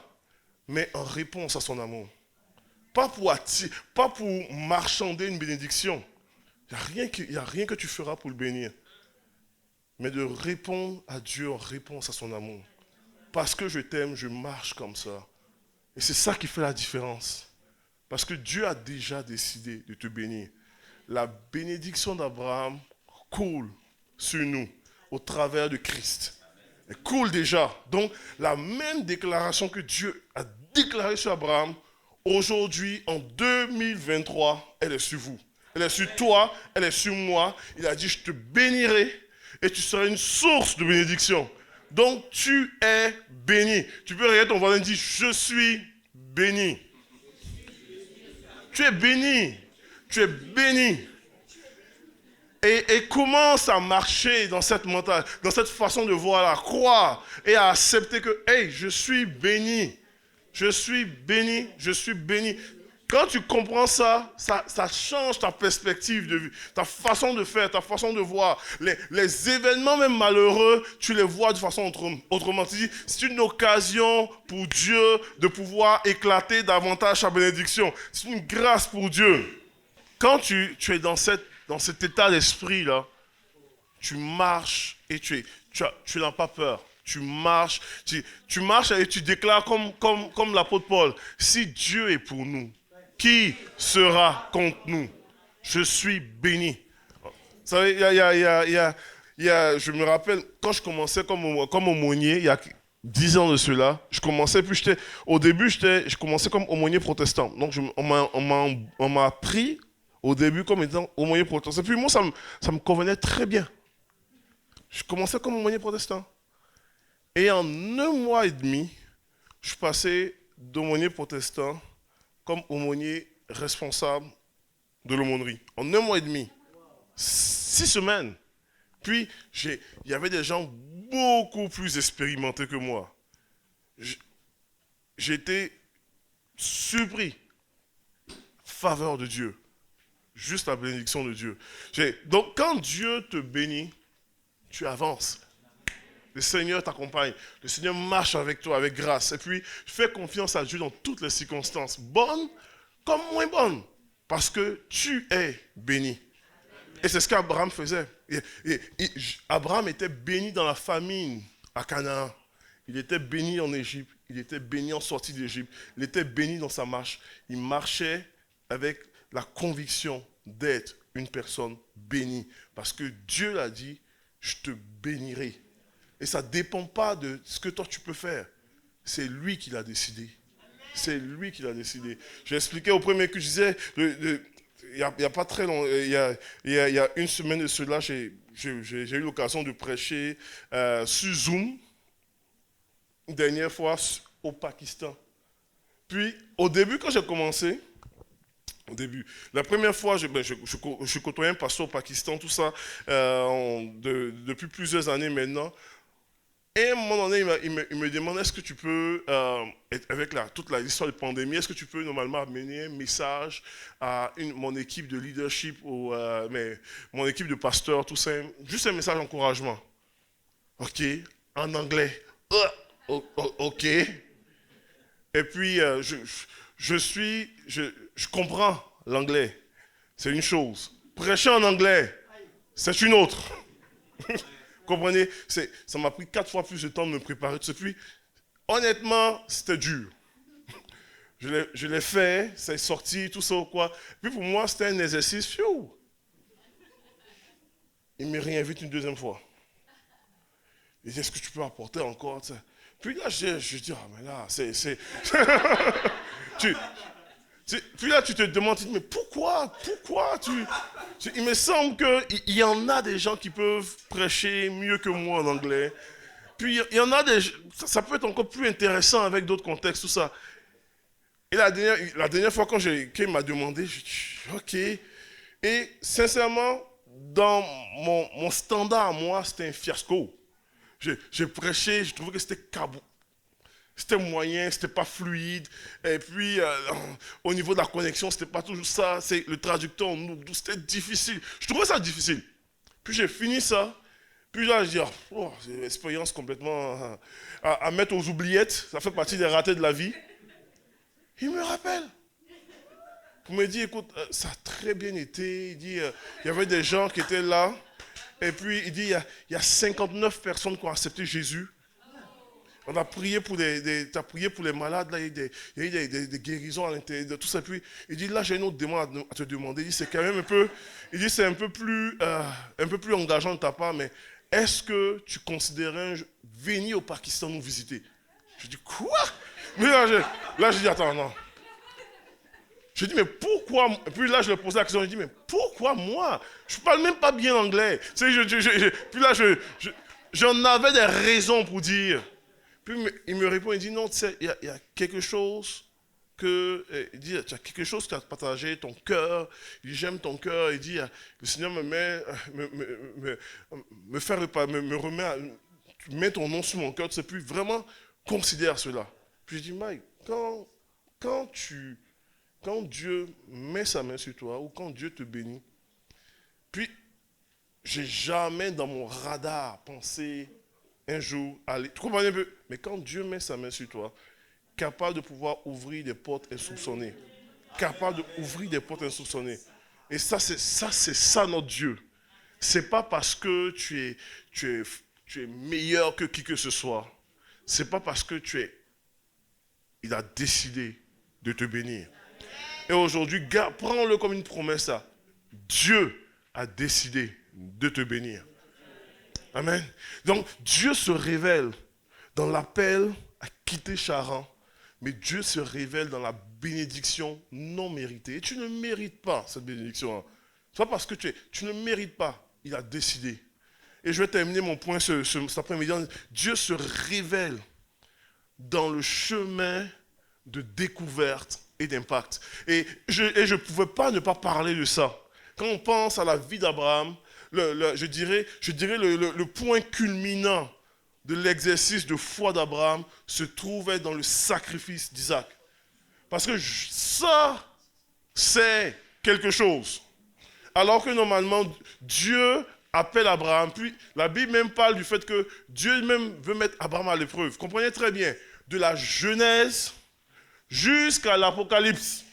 mais en réponse à son amour. pas pour marchander une bénédiction. Il n'y a rien que tu feras pour le bénir. Mais de répondre à Dieu en réponse à son amour. Parce que je t'aime, je marche comme ça. Et c'est ça qui fait la différence. Parce que Dieu a déjà décidé de te bénir. La bénédiction d'Abraham coule sur nous au travers de Christ. Elle coule déjà. Donc, la même déclaration que Dieu a déclarée sur Abraham, aujourd'hui, en 2023, elle est sur vous. Elle est sur toi, elle est sur moi. Il a dit, je te bénirai et tu seras une source de bénédiction. Donc, tu es béni. Tu peux regarder ton voisin et dire, je suis béni. Tu es béni. Tu es béni. Et commence à marcher dans cette mentalité, dans cette façon de voir, à croire et à accepter que, hey, je suis béni. Je suis béni, je suis béni. Quand tu comprends ça, ça change ta perspective de vie, ta façon de faire, ta façon de voir. Les événements même malheureux, tu les vois de façon autrement. Tu dis, c'est une occasion pour Dieu de pouvoir éclater davantage sa bénédiction. C'est une grâce pour Dieu. Quand tu es dans cet état d'esprit-là, tu marches et tu n'as pas peur. Tu marches et tu déclares comme l'apôtre Paul, si Dieu est pour nous, qui sera contre nous? Je suis béni. Vous savez, je me rappelle, quand je commençais comme aumônier, il y a 10 ans de cela, je commençais, puis au début, je commençais comme aumônier protestant. Donc, on m'a appris au début comme étant aumônier protestant. Et puis moi, ça me convenait très bien. Je commençais comme aumônier protestant. Et en 1 mois et demi, je suis passé d'aumônier protestant comme aumônier responsable de l'aumônerie. En 1 mois et demi. 6 semaines. Puis, il y avait des gens beaucoup plus expérimentés que moi. J'étais surpris. Faveur de Dieu. Juste la bénédiction de Dieu. Donc, quand Dieu te bénit, tu avances. Le Seigneur t'accompagne. Le Seigneur marche avec toi, avec grâce. Et puis, fais confiance à Dieu dans toutes les circonstances, bonnes comme moins bonnes. Parce que tu es béni. Et c'est ce qu'Abraham faisait. Abraham était béni dans la famine à Canaan. Il était béni en Égypte. Il était béni en sortie d'Égypte. Il était béni dans sa marche. Il marchait avec la conviction d'être une personne bénie. Parce que Dieu l'a dit, je te bénirai. Et ça ne dépend pas de ce que toi tu peux faire. C'est lui qui l'a décidé. C'est lui qui l'a décidé. J'ai expliqué au premier que je disais, il n'y a pas très longtemps, il y a 1 semaine de cela, j'ai eu l'occasion de prêcher sur Zoom, une dernière fois au Pakistan. Puis, au début, quand j'ai commencé, la première fois, je côtoyais un pasteur au Pakistan, tout ça, depuis plusieurs années maintenant. Et à un moment donné, il me demande, est-ce que tu peux, avec toute l'histoire de pandémie, est-ce que tu peux normalement amener un message à mon équipe de leadership, ou mon équipe de pasteurs, tout ça, juste un message d'encouragement. Ok, en anglais. Ok. Et puis, je comprends l'anglais. C'est une chose. Prêcher en anglais, c'est une autre. Vous comprenez? Ça m'a pris 4 fois plus de temps de me préparer. Puis, honnêtement, c'était dur. Je l'ai fait, c'est sorti, tout ça ou quoi. Puis pour moi, c'était un exercice. Fiou. Il me réinvite une 2e fois. Il dit, est-ce que tu peux apporter encore? Puis là, je dis, ah mais là, c'est... Puis là, tu te demandes, mais pourquoi il me semble qu'il y en a des gens qui peuvent prêcher mieux que moi en anglais. Puis il y en a ça peut être encore plus intéressant avec d'autres contextes, tout ça. Et la dernière fois qu'il m'a demandé, je dis, ok. Et sincèrement, dans mon standard à moi, c'était un fiasco. J'ai prêché, je trouvais que c'était cabot. C'était moyen, c'était pas fluide. Et puis, au niveau de la connexion, c'était pas toujours ça. C'est le traducteur, c'était difficile. Je trouvais ça difficile. Puis j'ai fini ça. Puis là, je dis, c'est une expérience complètement à mettre aux oubliettes. Ça fait partie des ratés de la vie. Il me rappelle. Il me dit, écoute, ça a très bien été. Il dit, il y avait des gens qui étaient là. Et puis, il dit, il y a 59 personnes qui ont accepté Jésus. On a prié pour t'as prié pour les malades, là, il y a eu des guérisons à l'intérieur de tout ça. Puis, il dit, là, j'ai une autre demande à te demander. Il dit, c'est quand même c'est un peu plus engageant de ta part, mais est-ce que tu considérais venir au Pakistan nous visiter? Je dis, quoi? Mais là, je dis, attends, non. Je dis, mais pourquoi? Et puis là, je lui posais la question, je dis, mais pourquoi moi? Je ne parle même pas bien anglais. Tu sais, puis là, j'en avais des raisons pour dire. Puis il me répond, il dit, non, tu sais, il y a quelque chose il dit, tu as quelque chose à partager, ton cœur. Il dit, j'aime ton cœur. Il dit, le Seigneur me met ton nom sur mon cœur. Tu sais, puis vraiment, considère cela. Puis je dis, Mike, quand Dieu met sa main sur toi ou quand Dieu te bénit, puis j'ai jamais dans mon radar pensé un jour aller. Tu comprends un peu? Mais quand Dieu met sa main sur toi, capable de pouvoir ouvrir des portes insoupçonnées, capable d'ouvrir des portes insoupçonnées. Et ça, c'est ça notre Dieu. C'est pas parce que tu es meilleur que qui que ce soit. C'est pas parce que il a décidé de te bénir. Et aujourd'hui, prends-le comme une promesse. Dieu a décidé de te bénir. Amen. Donc, Dieu se révèle dans l'appel à quitter Charan, mais Dieu se révèle dans la bénédiction non méritée. Et tu ne mérites pas cette bénédiction. C'est pas parce que tu ne mérites pas. Il a décidé. Et je vais terminer mon point cet après-midi. Dieu se révèle dans le chemin de découverte et d'impact. Et je ne pouvais pas ne pas parler de ça. Quand on pense à la vie d'Abraham, je dirais le point culminant de l'exercice de foi d'Abraham se trouvait dans le sacrifice d'Isaac. Parce que ça, c'est quelque chose. Alors que normalement, Dieu appelle Abraham, puis la Bible même parle du fait que Dieu même veut mettre Abraham à l'épreuve. Comprenez très bien, de la Genèse jusqu'à l'Apocalypse,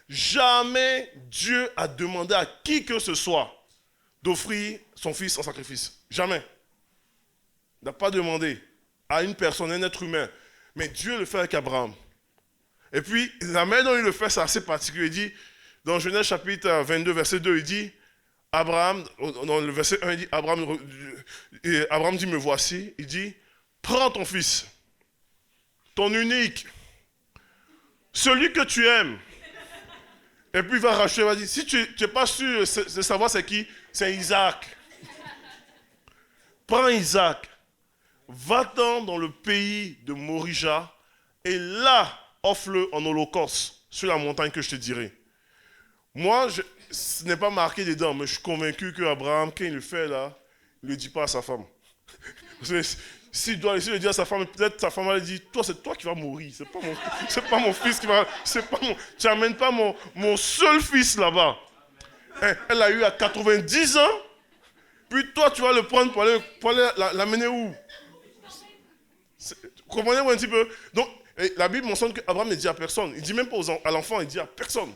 jamais Dieu a demandé à qui que ce soit d'offrir son fils en sacrifice. Jamais. Il n'a pas demandé à une personne, un être humain. Mais Dieu le fait avec Abraham. Et puis, la manière dont il le fait, c'est assez particulier. Il dit, dans Genèse chapitre 22, verset 2, il dit, Abraham, dans le verset 1, il dit, Abraham dit, me voici. Il dit, prends ton fils, ton unique, celui que tu aimes. Et puis il va racheter, il va dire, si tu n'es pas sûr de savoir c'est qui, c'est Isaac. Prends Isaac, va-t'en dans le pays de Morija, et là, offre-le en holocauste sur la montagne que je te dirai. Moi, ce n'est pas marqué dedans, mais je suis convaincu qu'Abraham, quand il le fait là, il ne le dit pas à sa femme. S'il doit le dire à sa femme, peut-être sa femme va lui dire, toi, c'est toi qui vas mourir, c'est pas mon fils qui va, tu n'amènes pas mon seul fils là-bas. Elle a eu à 90 ans, puis toi, tu vas le prendre pour aller l'amener où? Vous comprenez un petit peu? Donc, la Bible mentionne qu'Abraham ne dit à personne, il ne dit même pas à l'enfant, il dit à personne.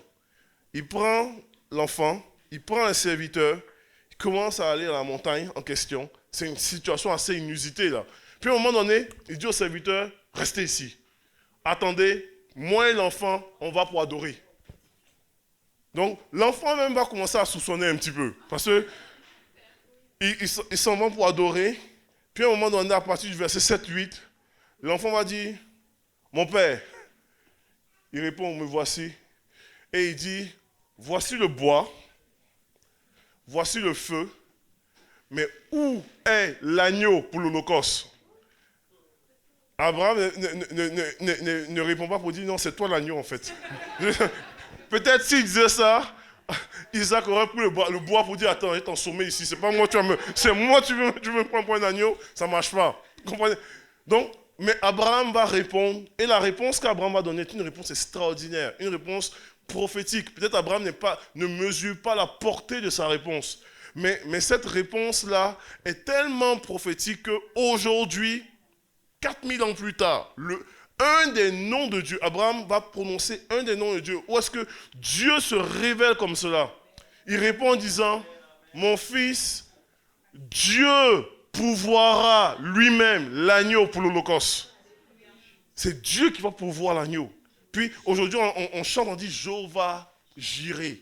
Il prend l'enfant, il prend un serviteur, il commence à aller à la montagne en question. C'est une situation assez inusitée là. Puis à un moment donné, il dit au serviteur, restez ici. Attendez, moi et l'enfant, on va pour adorer. Donc l'enfant même va commencer à soupçonner un petit peu. Parce que ils s'en vont pour adorer. Puis à un moment donné, à partir du verset 7-8, l'enfant va dire, mon père. Il répond, me voici. Et il dit, voici le bois, voici le feu, mais où est l'agneau pour l'holocauste? Abraham ne répond pas pour dire, non, c'est toi l'agneau en fait. Peut-être s'il disait ça, Isaac aurait pris le bois pour dire, attends, je t'en sommé ici, c'est pas moi, c'est moi, tu veux me prendre pour un agneau, ça ne marche pas. Comprenez? Donc, mais Abraham va répondre, et la réponse qu'Abraham va donner est une réponse extraordinaire, une réponse prophétique. Peut-être Abraham ne mesure pas la portée de sa réponse. Mais cette réponse-là est tellement prophétique qu'aujourd'hui, 4000 ans plus tard, un des noms de Dieu. Abraham va prononcer un des noms de Dieu. Où est-ce que Dieu se révèle comme cela? Il répond en disant, mon fils, Dieu pourvoira lui-même l'agneau pour l'Holocauste. C'est Dieu qui va pourvoir l'agneau. Puis aujourd'hui, on chante, on dit Jéhovah Jireh,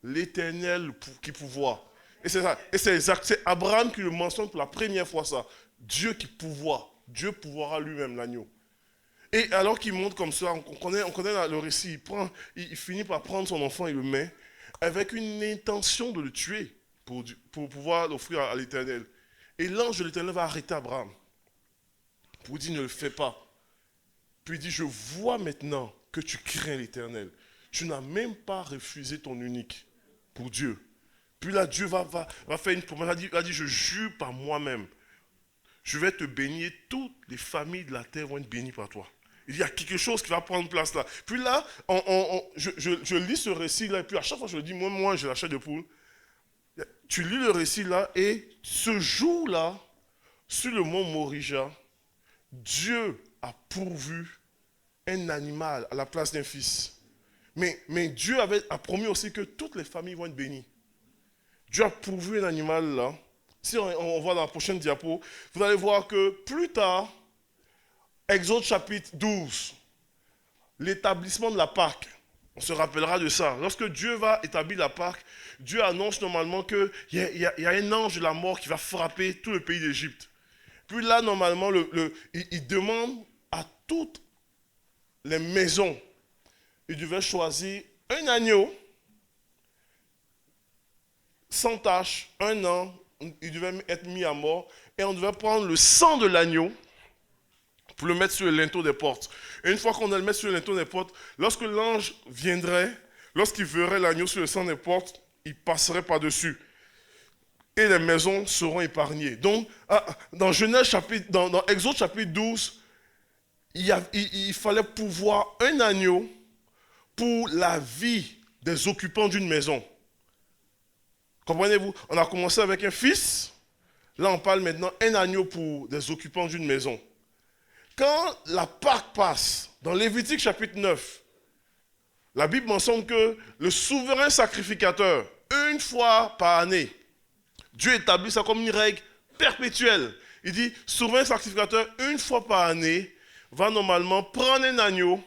l'Éternel qui pourvoit. Et c'est ça. Et c'est exact. C'est Abraham qui le mentionne pour la première fois ça. Dieu qui pourvoit. Dieu pourvoira lui-même l'agneau. Et alors qu'il montre comme ça, on connaît le récit. Il finit par prendre son enfant et le met avec une intention de le tuer pour pouvoir l'offrir à l'Éternel. Et l'ange de l'Éternel va arrêter Abraham pour dire ne le fais pas. Puis il dit, je vois maintenant que tu crains l'Éternel. Tu n'as même pas refusé ton unique pour Dieu. Puis là, Dieu va faire une promesse. Il a dit, je jure par moi-même. Je vais te bénir. Toutes les familles de la terre vont être bénies par toi. Il y a quelque chose qui va prendre place là. Puis là, je lis ce récit-là. Et puis à chaque fois, je le dis, moi, j'ai la chair de poule. Tu lis le récit là. Et ce jour-là, sur le mont Morija, Dieu a pourvu un animal à la place d'un fils. Mais Dieu a promis aussi que toutes les familles vont être bénies. Dieu a pourvu un animal là. Si on voit dans la prochaine diapo, vous allez voir que plus tard, Exode chapitre 12, l'établissement de la Pâque, on se rappellera de ça. Lorsque Dieu va établir la Pâque, Dieu annonce normalement qu'il y a un ange de la mort qui va frapper tout le pays d'Égypte. Puis là, normalement, il demande à toutes les maisons, il devait choisir un agneau, sans tache, 1 an, il devait être mis à mort, et on devait prendre le sang de l'agneau pour le mettre sur le linteau des portes. Et une fois qu'on a le mettre sur le linteau des portes, lorsque l'ange viendrait, lorsqu'il verrait l'agneau sur le sang des portes, il passerait par-dessus. Et les maisons seront épargnées. Donc, dans Exode chapitre 12, il fallait pouvoir un agneau pour la vie des occupants d'une maison. Comprenez-vous? On a commencé avec un fils. Là, on parle maintenant d'un agneau pour des occupants d'une maison. Quand la Pâque passe, dans Lévitique chapitre 9, la Bible mentionne que le souverain sacrificateur, une fois par année, Dieu établit ça comme une règle perpétuelle. Il dit, souverain sacrificateur, une fois par année, va normalement prendre un agneau,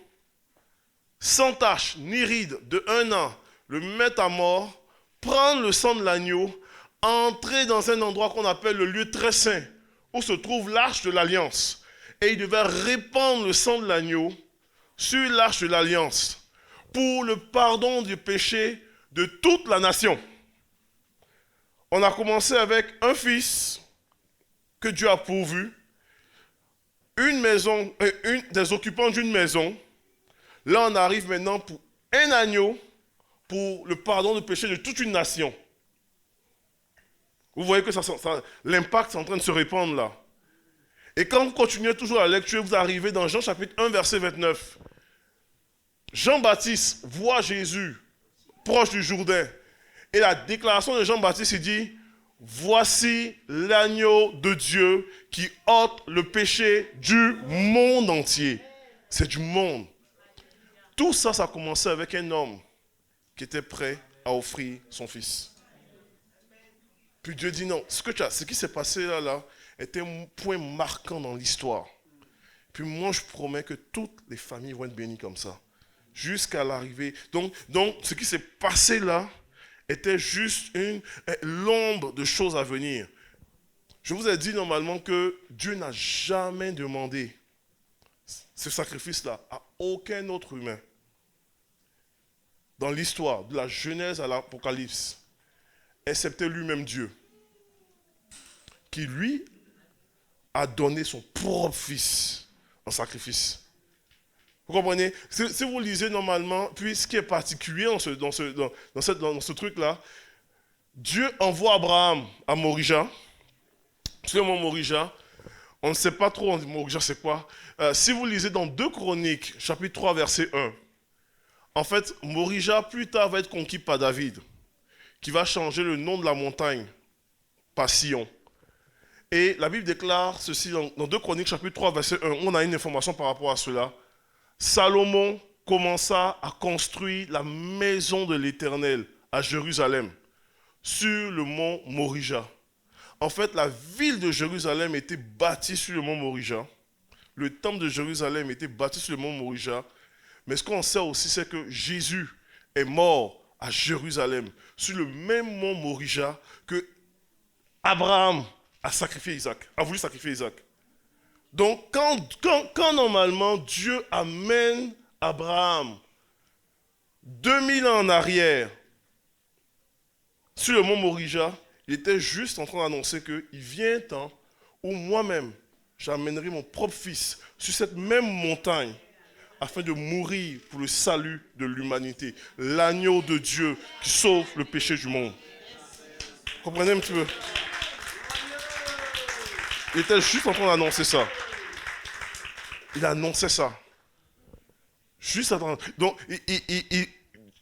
sans tache, ni ride, de 1 an, le mettre à mort, prendre le sang de l'agneau, entrer dans un endroit qu'on appelle le lieu très saint, où se trouve l'arche de l'alliance. Et il devait répandre le sang de l'agneau sur l'arche de l'alliance pour le pardon du péché de toute la nation. On a commencé avec un fils que Dieu a pourvu, une maison, des occupants d'une maison. Là, on arrive maintenant pour un agneau pour le pardon du péché de toute une nation. Vous voyez que l'impact est en train de se répandre là. Et quand vous continuez toujours la lecture, vous arrivez dans Jean chapitre 1, verset 29. Jean-Baptiste voit Jésus proche du Jourdain. Et la déclaration de Jean-Baptiste, il dit, voici l'agneau de Dieu qui ôte le péché du monde entier. C'est du monde. Tout ça, ça a commencé avec un homme qui était prêt à offrir son fils. Puis Dieu dit non, ce qui s'est passé là, était un point marquant dans l'histoire. Puis moi, je promets que toutes les familles vont être bénies comme ça. Jusqu'à l'arrivée. Donc, ce qui s'est passé là était juste l'ombre de choses à venir. Je vous ai dit normalement que Dieu n'a jamais demandé ce sacrifice-là à aucun autre humain. Dans l'histoire, de la Genèse à l'Apocalypse, excepté lui-même Dieu, qui lui a donné son propre fils en sacrifice. Vous comprenez? Si vous lisez normalement, puis ce qui est particulier dans ce truc-là, Dieu envoie Abraham à Morija, sur le mont Morija. On ne sait pas trop Morija c'est quoi. Si vous lisez dans 2 Chroniques, chapitre 3, verset 1, en fait, Morija plus tard va être conquis par David, qui va changer le nom de la montagne par Sion. Et la Bible déclare ceci dans 2 Chroniques, chapitre 3, verset 1. On a une information par rapport à cela. Salomon commença à construire la maison de l'Éternel à Jérusalem, sur le mont Morija. En fait, la ville de Jérusalem était bâtie sur le mont Morija. Le temple de Jérusalem était bâti sur le mont Morija. Mais ce qu'on sait aussi, c'est que Jésus est mort à Jérusalem, sur le même mont Morija que Abraham a voulu sacrifier Isaac. Donc, quand normalement Dieu amène Abraham 2000 ans en arrière sur le mont Morija, il était juste en train d'annoncer qu'il vient un temps où moi-même, j'amènerai mon propre fils sur cette même montagne afin de mourir pour le salut de l'humanité. L'agneau de Dieu qui sauve le péché du monde. Vous comprenez un petit peu? Il était juste en train d'annoncer ça. Il annonçait ça. Juste en train. Donc,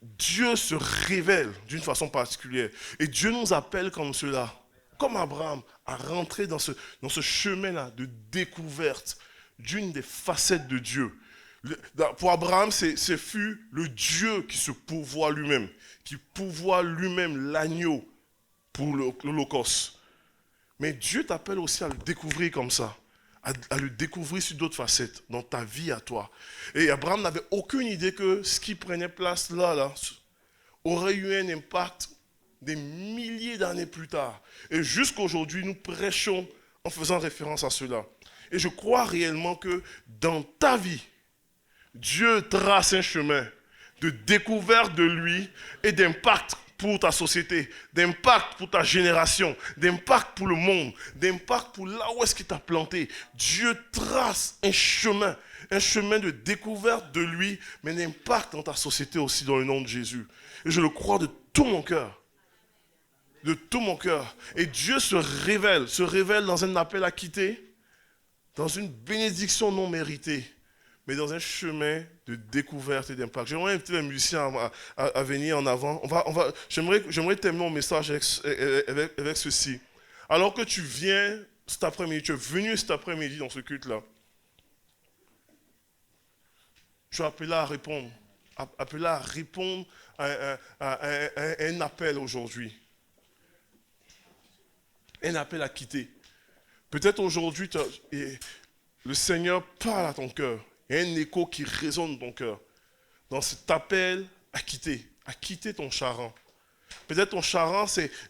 Dieu se révèle d'une façon particulière. Et Dieu nous appelle comme cela, comme Abraham, à rentrer dans ce chemin-là de découverte d'une des facettes de Dieu. Pour Abraham, ce fut le Dieu qui se pourvoit lui-même, qui pourvoit lui-même l'agneau pour l'Holocauste. Mais Dieu t'appelle aussi à le découvrir comme ça, à le découvrir sur d'autres facettes, dans ta vie à toi. Et Abraham n'avait aucune idée que ce qui prenait place là, aurait eu un impact des milliers d'années plus tard. Et jusqu'aujourd'hui, nous prêchons en faisant référence à cela. Et je crois réellement que dans ta vie, Dieu trace un chemin de découverte de lui et d'impact pour ta société, d'impact pour ta génération, d'impact pour le monde, d'impact pour là où est-ce qu'il t'a planté. Dieu trace un chemin de découverte de lui, mais d'impact dans ta société aussi dans le nom de Jésus. Et je le crois de tout mon cœur. De tout mon cœur. Et Dieu se révèle dans un appel à quitter, dans une bénédiction non méritée, mais dans un chemin de découverte et d'impact. J'aimerais inviter les musiciens à venir en avant. J'aimerais terminer mon message avec ceci. Alors que tu viens cet après-midi, tu es venu cet après-midi dans ce culte-là, tu es appelé à répondre. Appelé à répondre à un appel aujourd'hui. Un appel à quitter. Peut-être aujourd'hui, le Seigneur parle à ton cœur. Il y a un écho qui résonne dans ton cœur. Dans cet appel à quitter ton charran. Peut-être ton charran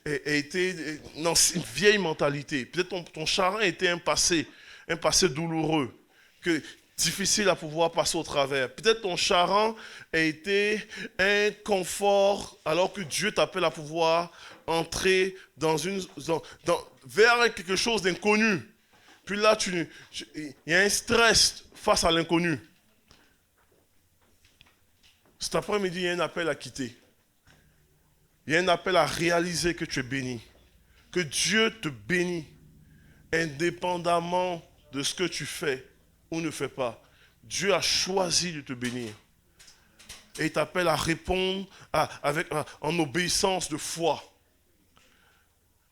a été une vieille mentalité. Peut-être ton charran a été un passé douloureux, difficile à pouvoir passer au travers. Peut-être ton charran a été un confort alors que Dieu t'appelle à pouvoir entrer vers quelque chose d'inconnu. Puis là, il y a un stress face à l'inconnu. Cet après-midi, il y a un appel à quitter. Il y a un appel à réaliser que tu es béni. Que Dieu te bénit, indépendamment de ce que tu fais ou ne fais pas. Dieu a choisi de te bénir. Et il t'appelle à répondre en obéissance de foi.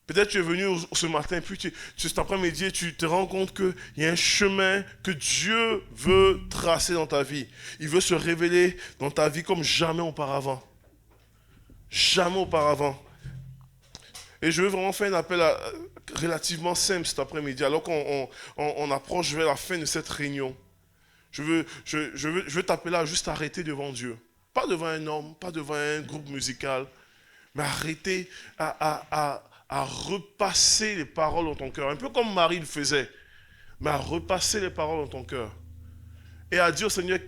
Peut-être tu es venu ce matin, puis cet après-midi, tu te rends compte qu'il y a un chemin que Dieu veut tracer dans ta vie. Il veut se révéler dans ta vie comme jamais auparavant. Jamais auparavant. Et je veux vraiment faire un appel relativement simple cet après-midi, alors qu'on approche vers la fin de cette réunion. Je veux t'appeler à juste arrêter devant Dieu. Pas devant un homme, pas devant un groupe musical, mais arrêter à repasser les paroles dans ton cœur. Un peu comme Marie le faisait, mais à repasser les paroles dans ton cœur. Et à dire au Seigneur,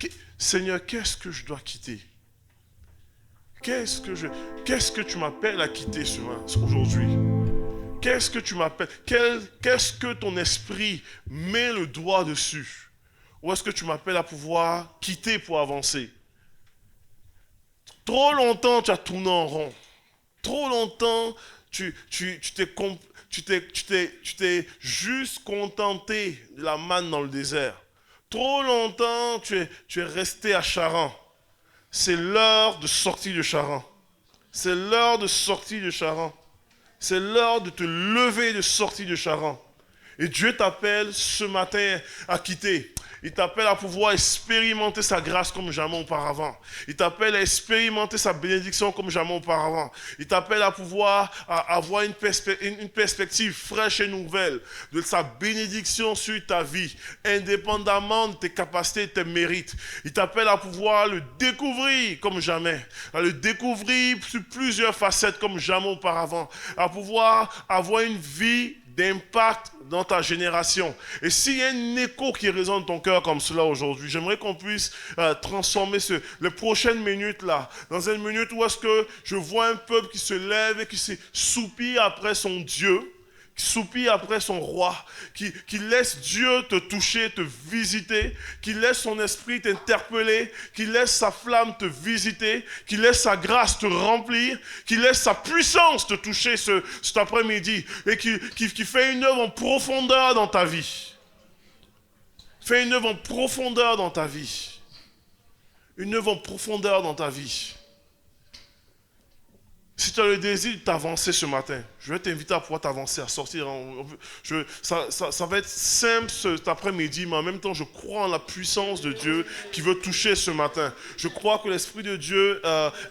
qu'est-ce que je dois quitter? Qu'est-ce que tu m'appelles à quitter aujourd'hui? Qu'est-ce que tu m'appelles? Qu'est-ce que ton esprit met le doigt dessus? Ou est-ce que tu m'appelles à pouvoir quitter pour avancer? Trop longtemps, tu as tourné en rond. Trop longtemps, tu t'es juste contenté de la manne dans le désert. Trop longtemps, tu es resté à Charan. C'est l'heure de sortir de Charan. C'est l'heure de sortir de Charan. C'est l'heure de te lever et de sortir de Charan. Et Dieu t'appelle ce matin à quitter. Il t'appelle à pouvoir expérimenter sa grâce comme jamais auparavant. Il t'appelle à expérimenter sa bénédiction comme jamais auparavant. Il t'appelle à pouvoir avoir une perspective fraîche et nouvelle de sa bénédiction sur ta vie, indépendamment de tes capacités et tes mérites. Il t'appelle à pouvoir le découvrir comme jamais, à le découvrir sur plusieurs facettes comme jamais auparavant, à pouvoir avoir une vie d'impact dans ta génération. Et s'il y a un écho qui résonne dans ton cœur comme cela aujourd'hui, j'aimerais qu'on puisse transformer les prochaines minutes là, dans une minute où est-ce que je vois un peuple qui se lève et qui se soupire après son Dieu, qui soupire après son roi, qui laisse Dieu te toucher, te visiter, qui laisse son esprit t'interpeller, qui laisse sa flamme te visiter, qui laisse sa grâce te remplir, qui laisse sa puissance te toucher cet après-midi et qui fait une œuvre en profondeur dans ta vie. Fais une œuvre en profondeur dans ta vie. Une œuvre en profondeur dans ta vie. Si tu as le désir de t'avancer ce matin, je vais t'inviter à pouvoir t'avancer, à sortir. Ça va être simple cet après-midi, mais en même temps, je crois en la puissance de Dieu qui veut toucher ce matin. Je crois que l'Esprit de Dieu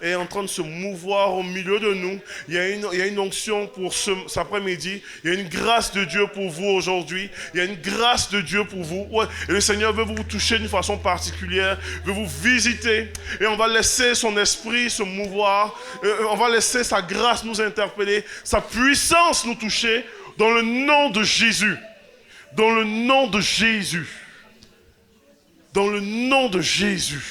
est en train de se mouvoir au milieu de nous. Il y a une onction pour cet après-midi. Il y a une grâce de Dieu pour vous aujourd'hui. Il y a une grâce de Dieu pour vous. Ouais. Et le Seigneur veut vous toucher d'une façon particulière, veut vous visiter. Et on va laisser son esprit se mouvoir. On va laisser sa grâce nous interpeller, sa puissance nous toucher, dans le nom de Jésus. Dans le nom de Jésus. Dans le nom de Jésus.